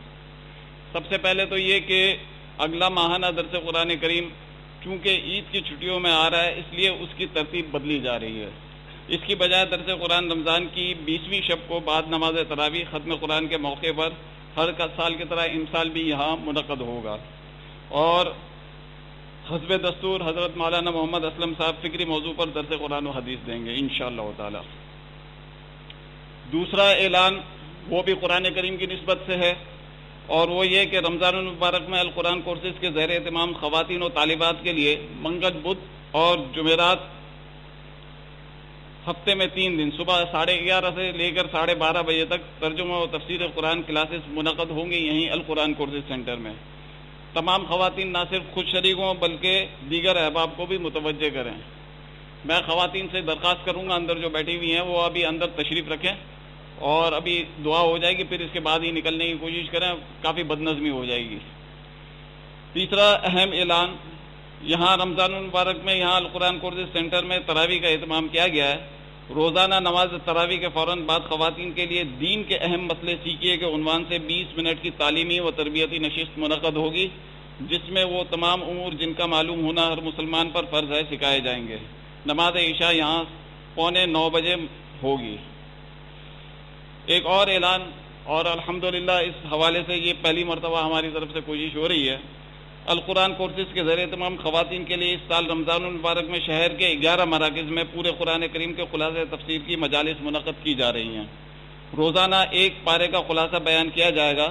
سب سے پہلے تو یہ کہ اگلا ماہانہ درس قرآن کریم چونکہ عید کی چھٹیوں میں آ رہا ہے اس لیے اس کی ترتیب بدلی جا رہی ہے۔ اس کی بجائے درس قرآن رمضان کی 20ویں شب کو بعد نماز تراویح ختم قرآن کے موقع پر ہر سال کی طرح ان سال بھی یہاں منعقد ہوگا، اور حسب دستور حضرت مولانا محمد اسلم صاحب فکری موضوع پر درس قرآن و حدیث دیں گے انشاءاللہ تعالی۔ دوسرا اعلان وہ بھی قرآن کریم کی نسبت سے ہے، اور وہ یہ کہ رمضان المبارک میں القرآن کورسز کے زیر اہتمام خواتین و طالبات کے لیے منگل، بدھ اور جمعرات ہفتے میں 3 دن صبح 11:30 سے لے کر 12:30 بجے تک ترجمہ و تفسیر قرآن کلاسز منعقد ہوں گی یہیں القرآن کورسز سینٹر میں۔ تمام خواتین نہ صرف خود شریک ہوں بلکہ دیگر احباب کو بھی متوجہ کریں۔ میں خواتین سے درخواست کروں گا اندر جو بیٹھی ہوئی ہیں وہ ابھی اندر تشریف رکھیں، اور ابھی دعا ہو جائے گی، پھر اس کے بعد ہی نکلنے کی کوشش کریں، کافی بدنظمی ہو جائے گی۔ تیسرا اہم اعلان، یہاں رمضان المبارک میں یہاں القرآن کورسز سینٹر میں تراویح کا اہتمام کیا گیا ہے۔ روزانہ نماز تراویح کے فوراً بعد خواتین کے لیے دین کے اہم مسئلے سیکھیے کے عنوان سے 20 منٹ کی تعلیمی و تربیتی نشست منعقد ہوگی، جس میں وہ تمام امور جن کا معلوم ہونا ہر مسلمان پر فرض ہے سکھائے جائیں گے۔ نماز عشاء یہاں 8:45 بجے ہوگی۔ ایک اور اعلان، اور الحمدللہ اس حوالے سے یہ پہلی مرتبہ ہماری طرف سے کوشش ہو رہی ہے، القرآن کورسز کے زیر اہتمام خواتین کے لیے اس سال رمضان المبارک میں شہر کے 11 مراکز میں پورے قرآن کریم کے خلاصہ تفسیر کی مجالس منعقد کی جا رہی ہیں۔ روزانہ ایک پارے کا خلاصہ بیان کیا جائے گا۔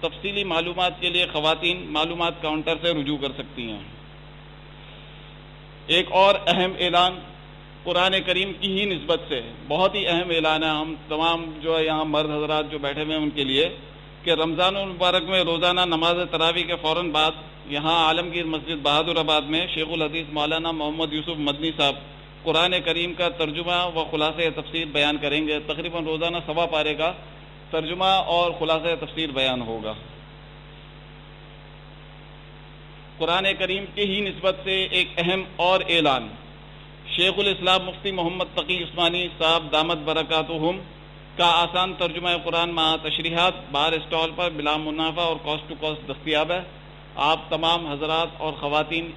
تفصیلی معلومات کے لیے خواتین معلومات کاؤنٹر سے رجوع کر سکتی ہیں۔ ایک اور اہم اعلان قرآن کریم کی ہی نسبت سے، بہت ہی اہم اعلان ہے ہم تمام جو ہے یہاں مرد حضرات جو بیٹھے ہوئے ہیں ان کے لیے، کہ رمضان المبارک میں روزانہ نماز تراویح کے فوراً بعد یہاں عالمگیر مسجد بہادر آباد میں شیخ الحدیث مولانا محمد یوسف مدنی صاحب قرآن کریم کا ترجمہ و خلاصہ تفسیر بیان کریں گے۔ تقریباً روزانہ 1.25 پارے کا ترجمہ اور خلاصہ تفسیر بیان ہوگا۔ قرآن کریم کی ہی نسبت سے ایک اہم اور اعلان، شیخ الاسلام مفتی محمد تقی عثمانی صاحب دامت برکاتہم کا آسان ترجمہ قرآن مع تشریحات باہر اسٹال پر بلا منافع اور کاسٹ ٹو کاسٹ دستیاب ہے۔ آپ تمام حضرات اور خواتین،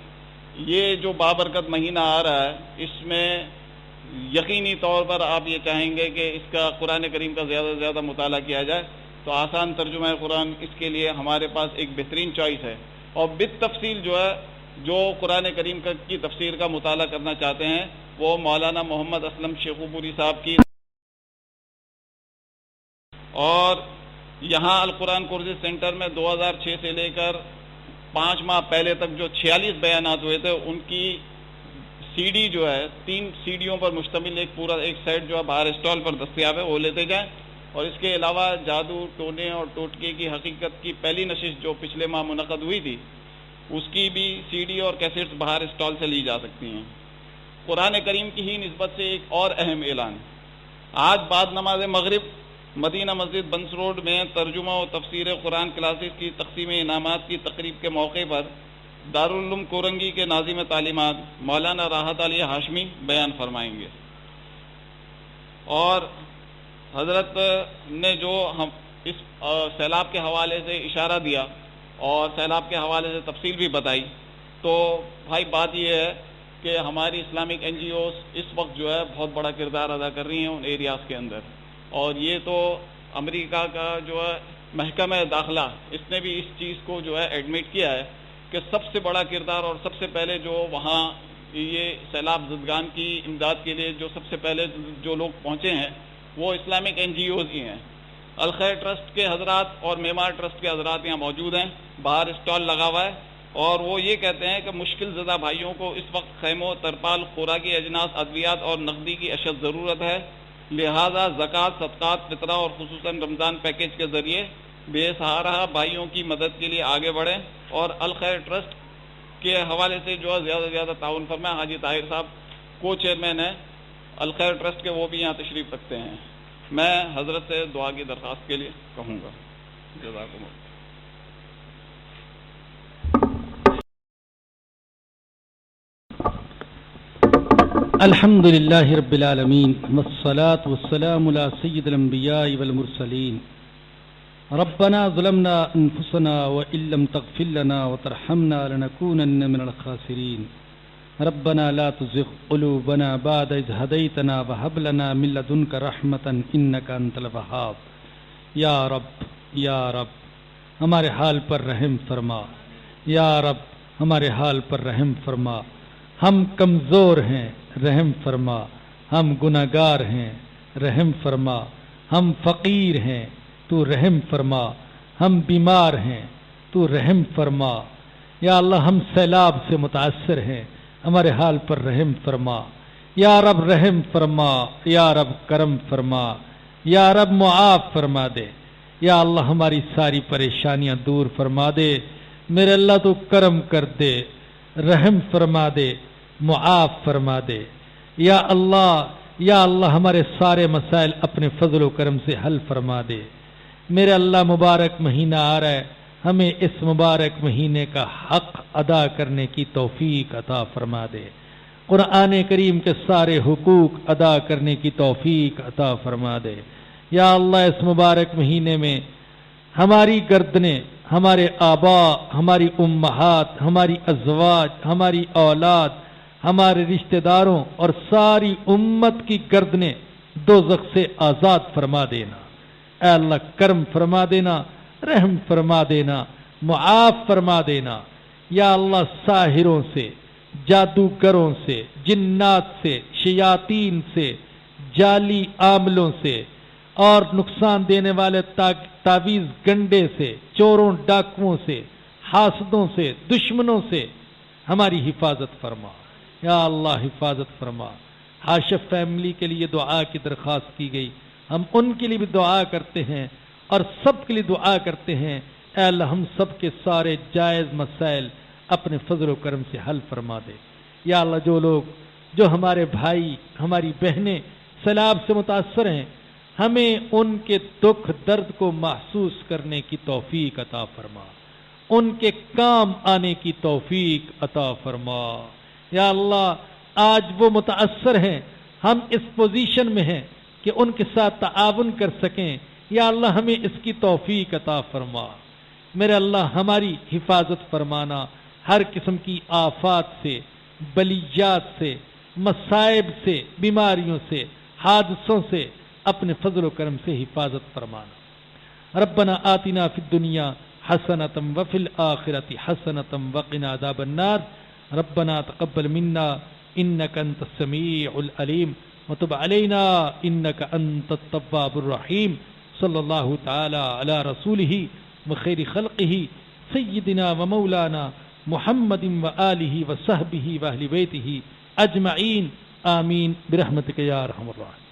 یہ جو بابرکت مہینہ آ رہا ہے اس میں یقینی طور پر آپ یہ چاہیں گے کہ اس کا قرآن کریم کا زیادہ سے زیادہ مطالعہ کیا جائے، تو آسان ترجمہ قرآن اس کے لیے ہمارے پاس ایک بہترین چوائس ہے، اور بالتفصیل جو ہے جو قرآن کریم کی تفسیر کا مطالعہ کرنا چاہتے ہیں وہ مولانا محمد اسلم شیخو پوری صاحب کی، اور یہاں القرآن کورسز سینٹر میں 2006 سے لے کر 5 ماہ پہلے تک جو 46 بیانات ہوئے تھے ان کی سی ڈی جو ہے 3 CDوں پر مشتمل ایک سیٹ جو ہے باہر اسٹال پر دستیاب ہے، وہ لیتے جائیں۔ اور اس کے علاوہ جادو، ٹونے اور ٹوٹکے کی حقیقت کی پہلی نشست جو پچھلے ماہ منعقد ہوئی تھی اس کی بھی CD اور کیسٹس باہر اسٹال سے لی جا سکتی ہیں۔ قرآن کریم کی ہی نسبت سے ایک اور اہم اعلان، آج بعد نماز مغرب مدینہ مسجد بنس روڈ میں ترجمہ و تفسیر قرآن کلاسز کی تقسیم انعامات کی تقریب کے موقع پر دارالعلوم کورنگی کے ناظم تعلیمات مولانا راحت علی ہاشمی بیان فرمائیں گے۔ اور حضرت نے جو ہم اس سیلاب کے حوالے سے اشارہ دیا اور سیلاب کے حوالے سے تفصیل بھی بتائی، تو بھائی بات یہ ہے کہ ہماری اسلامک NGOs اس وقت جو ہے بہت بڑا کردار ادا کر رہی ہیں ان ایریاز کے اندر، اور یہ تو امریکہ کا جو ہے محکمہ داخلہ اس نے بھی اس چیز کو جو ہے ایڈمٹ کیا ہے کہ سب سے بڑا کردار اور سب سے پہلے جو وہاں یہ سیلاب زدگان کی امداد کے لیے جو سب سے پہلے جو لوگ پہنچے ہیں وہ اسلامک NGOs ہی ہیں۔ الخیر ٹرسٹ کے حضرات اور معمار ٹرسٹ کے حضرات یہاں موجود ہیں، باہر اسٹال لگا ہوا ہے، اور وہ یہ کہتے ہیں کہ مشکل زدہ بھائیوں کو اس وقت خیموں، ترپال، خوراکی اجناس، ادویات اور نقدی کی اشد ضرورت ہے، لہذا زکوٰۃ، صدقات، فطرہ اور خصوصاً رمضان پیکیج کے ذریعے بے سہارا بھائیوں کی مدد کے لیے آگے بڑھیں، اور الخیر ٹرسٹ کے حوالے سے جو ہے زیادہ سے زیادہ تعاون فرمائیں۔ حاجی طاہر صاحب کو چیئرمین ہیں الخیر ٹرسٹ کے، وہ بھی یہاں تشریف رکھتے ہیں۔ میں حضرت سے دعا کی درخواست کے لیے کہوں گا۔ جزاکم اللہ۔ الحمد للہ رب العالمین والصلاة والسلام علی سید الانبیاء والمرسلین ربنا ظلمنا أنفسنا وإن لم تغفر لنا وترحمنا لنكونن من الخاسرين ربنا لا تزغ قلوبنا بعد إذ هديتنا وهب لنا من لدنك رحمة إنك أنت الوهاب. یا رب ہمارے حال پر رحم فرما. یا رب ہمارے حال پر رحم فرما. ہم کمزور ہیں، رحم فرما. ہم گناہگار ہیں، رحم فرما. ہم فقیر ہیں، تو رحم فرما. ہم بیمار ہیں، تو رحم فرما. یا اللہ ہم سیلاب سے متاثر ہیں، ہمارے حال پر رحم فرما. یا رب رحم فرما. یا رب کرم فرما. یا رب معاف فرما دے. یا اللہ ہماری ساری پریشانیاں دور فرما دے. میرے اللہ تو کرم کر دے، رحم فرما دے، معاف فرما دے. یا اللہ ہمارے سارے مسائل اپنے فضل و کرم سے حل فرما دے. میرے اللہ مبارک مہینہ آ رہا ہے، ہمیں اس مبارک مہینے کا حق ادا کرنے کی توفیق عطا فرما دے. قرآن کریم کے سارے حقوق ادا کرنے کی توفیق عطا فرما دے. یا اللہ اس مبارک مہینے میں ہماری گردنیں، ہمارے آباء، ہماری امہات، ہماری ازواج، ہماری اولاد، ہمارے رشتہ داروں اور ساری امت کی گردنیں دوزخ سے آزاد فرما دینا. اے اللہ کرم فرما دینا، رحم فرما دینا، معاف فرما دینا. یا اللہ ساحروں سے، جادوگروں سے، جنات سے، شیاطین سے، جعلی عاملوں سے اور نقصان دینے والے تعویذ گنڈے سے، چوروں ڈاکوؤں سے، حاسدوں سے، دشمنوں سے ہماری حفاظت فرما. یا اللہ حفاظت فرما. حاشف فیملی کے لیے دعا کی درخواست کی گئی، ہم ان کے لیے بھی دعا کرتے ہیں اور سب کے لیے دعا کرتے ہیں. اے اللہ ہم سب کے سارے جائز مسائل اپنے فضل و کرم سے حل فرما دے. یا اللہ جو ہمارے بھائی، ہماری بہنیں سیلاب سے متاثر ہیں، ہمیں ان کے دکھ درد کو محسوس کرنے کی توفیق عطا فرما، ان کے کام آنے کی توفیق عطا فرما. یا اللہ آج وہ متاثر ہیں، ہم اس پوزیشن میں ہیں کہ ان کے ساتھ تعاون کر سکیں. یا اللہ ہمیں اس کی توفیق عطا فرما. میرے اللہ ہماری حفاظت فرمانا، ہر قسم کی آفات سے، بلیات سے، مصائب سے، بیماریوں سے، حادثوں سے اپنے فضل و کرم سے حفاظت فرمانا. ربنا آتنا فی الدنیا حسنۃ وفی الآخرۃ حسنۃ وقنا عذاب النار. ربنا تقبل منا انک انت السمیع العلیم وتب علینا انک انت التواب الرحیم. صلی اللہ تعالی علی رسولہ وخیر خلقہ سیدنا ومولانا محمد وآلہ وصحبہ واہل بیتہ اجمعین. آمین برحمتک یا ارحم الراحمین.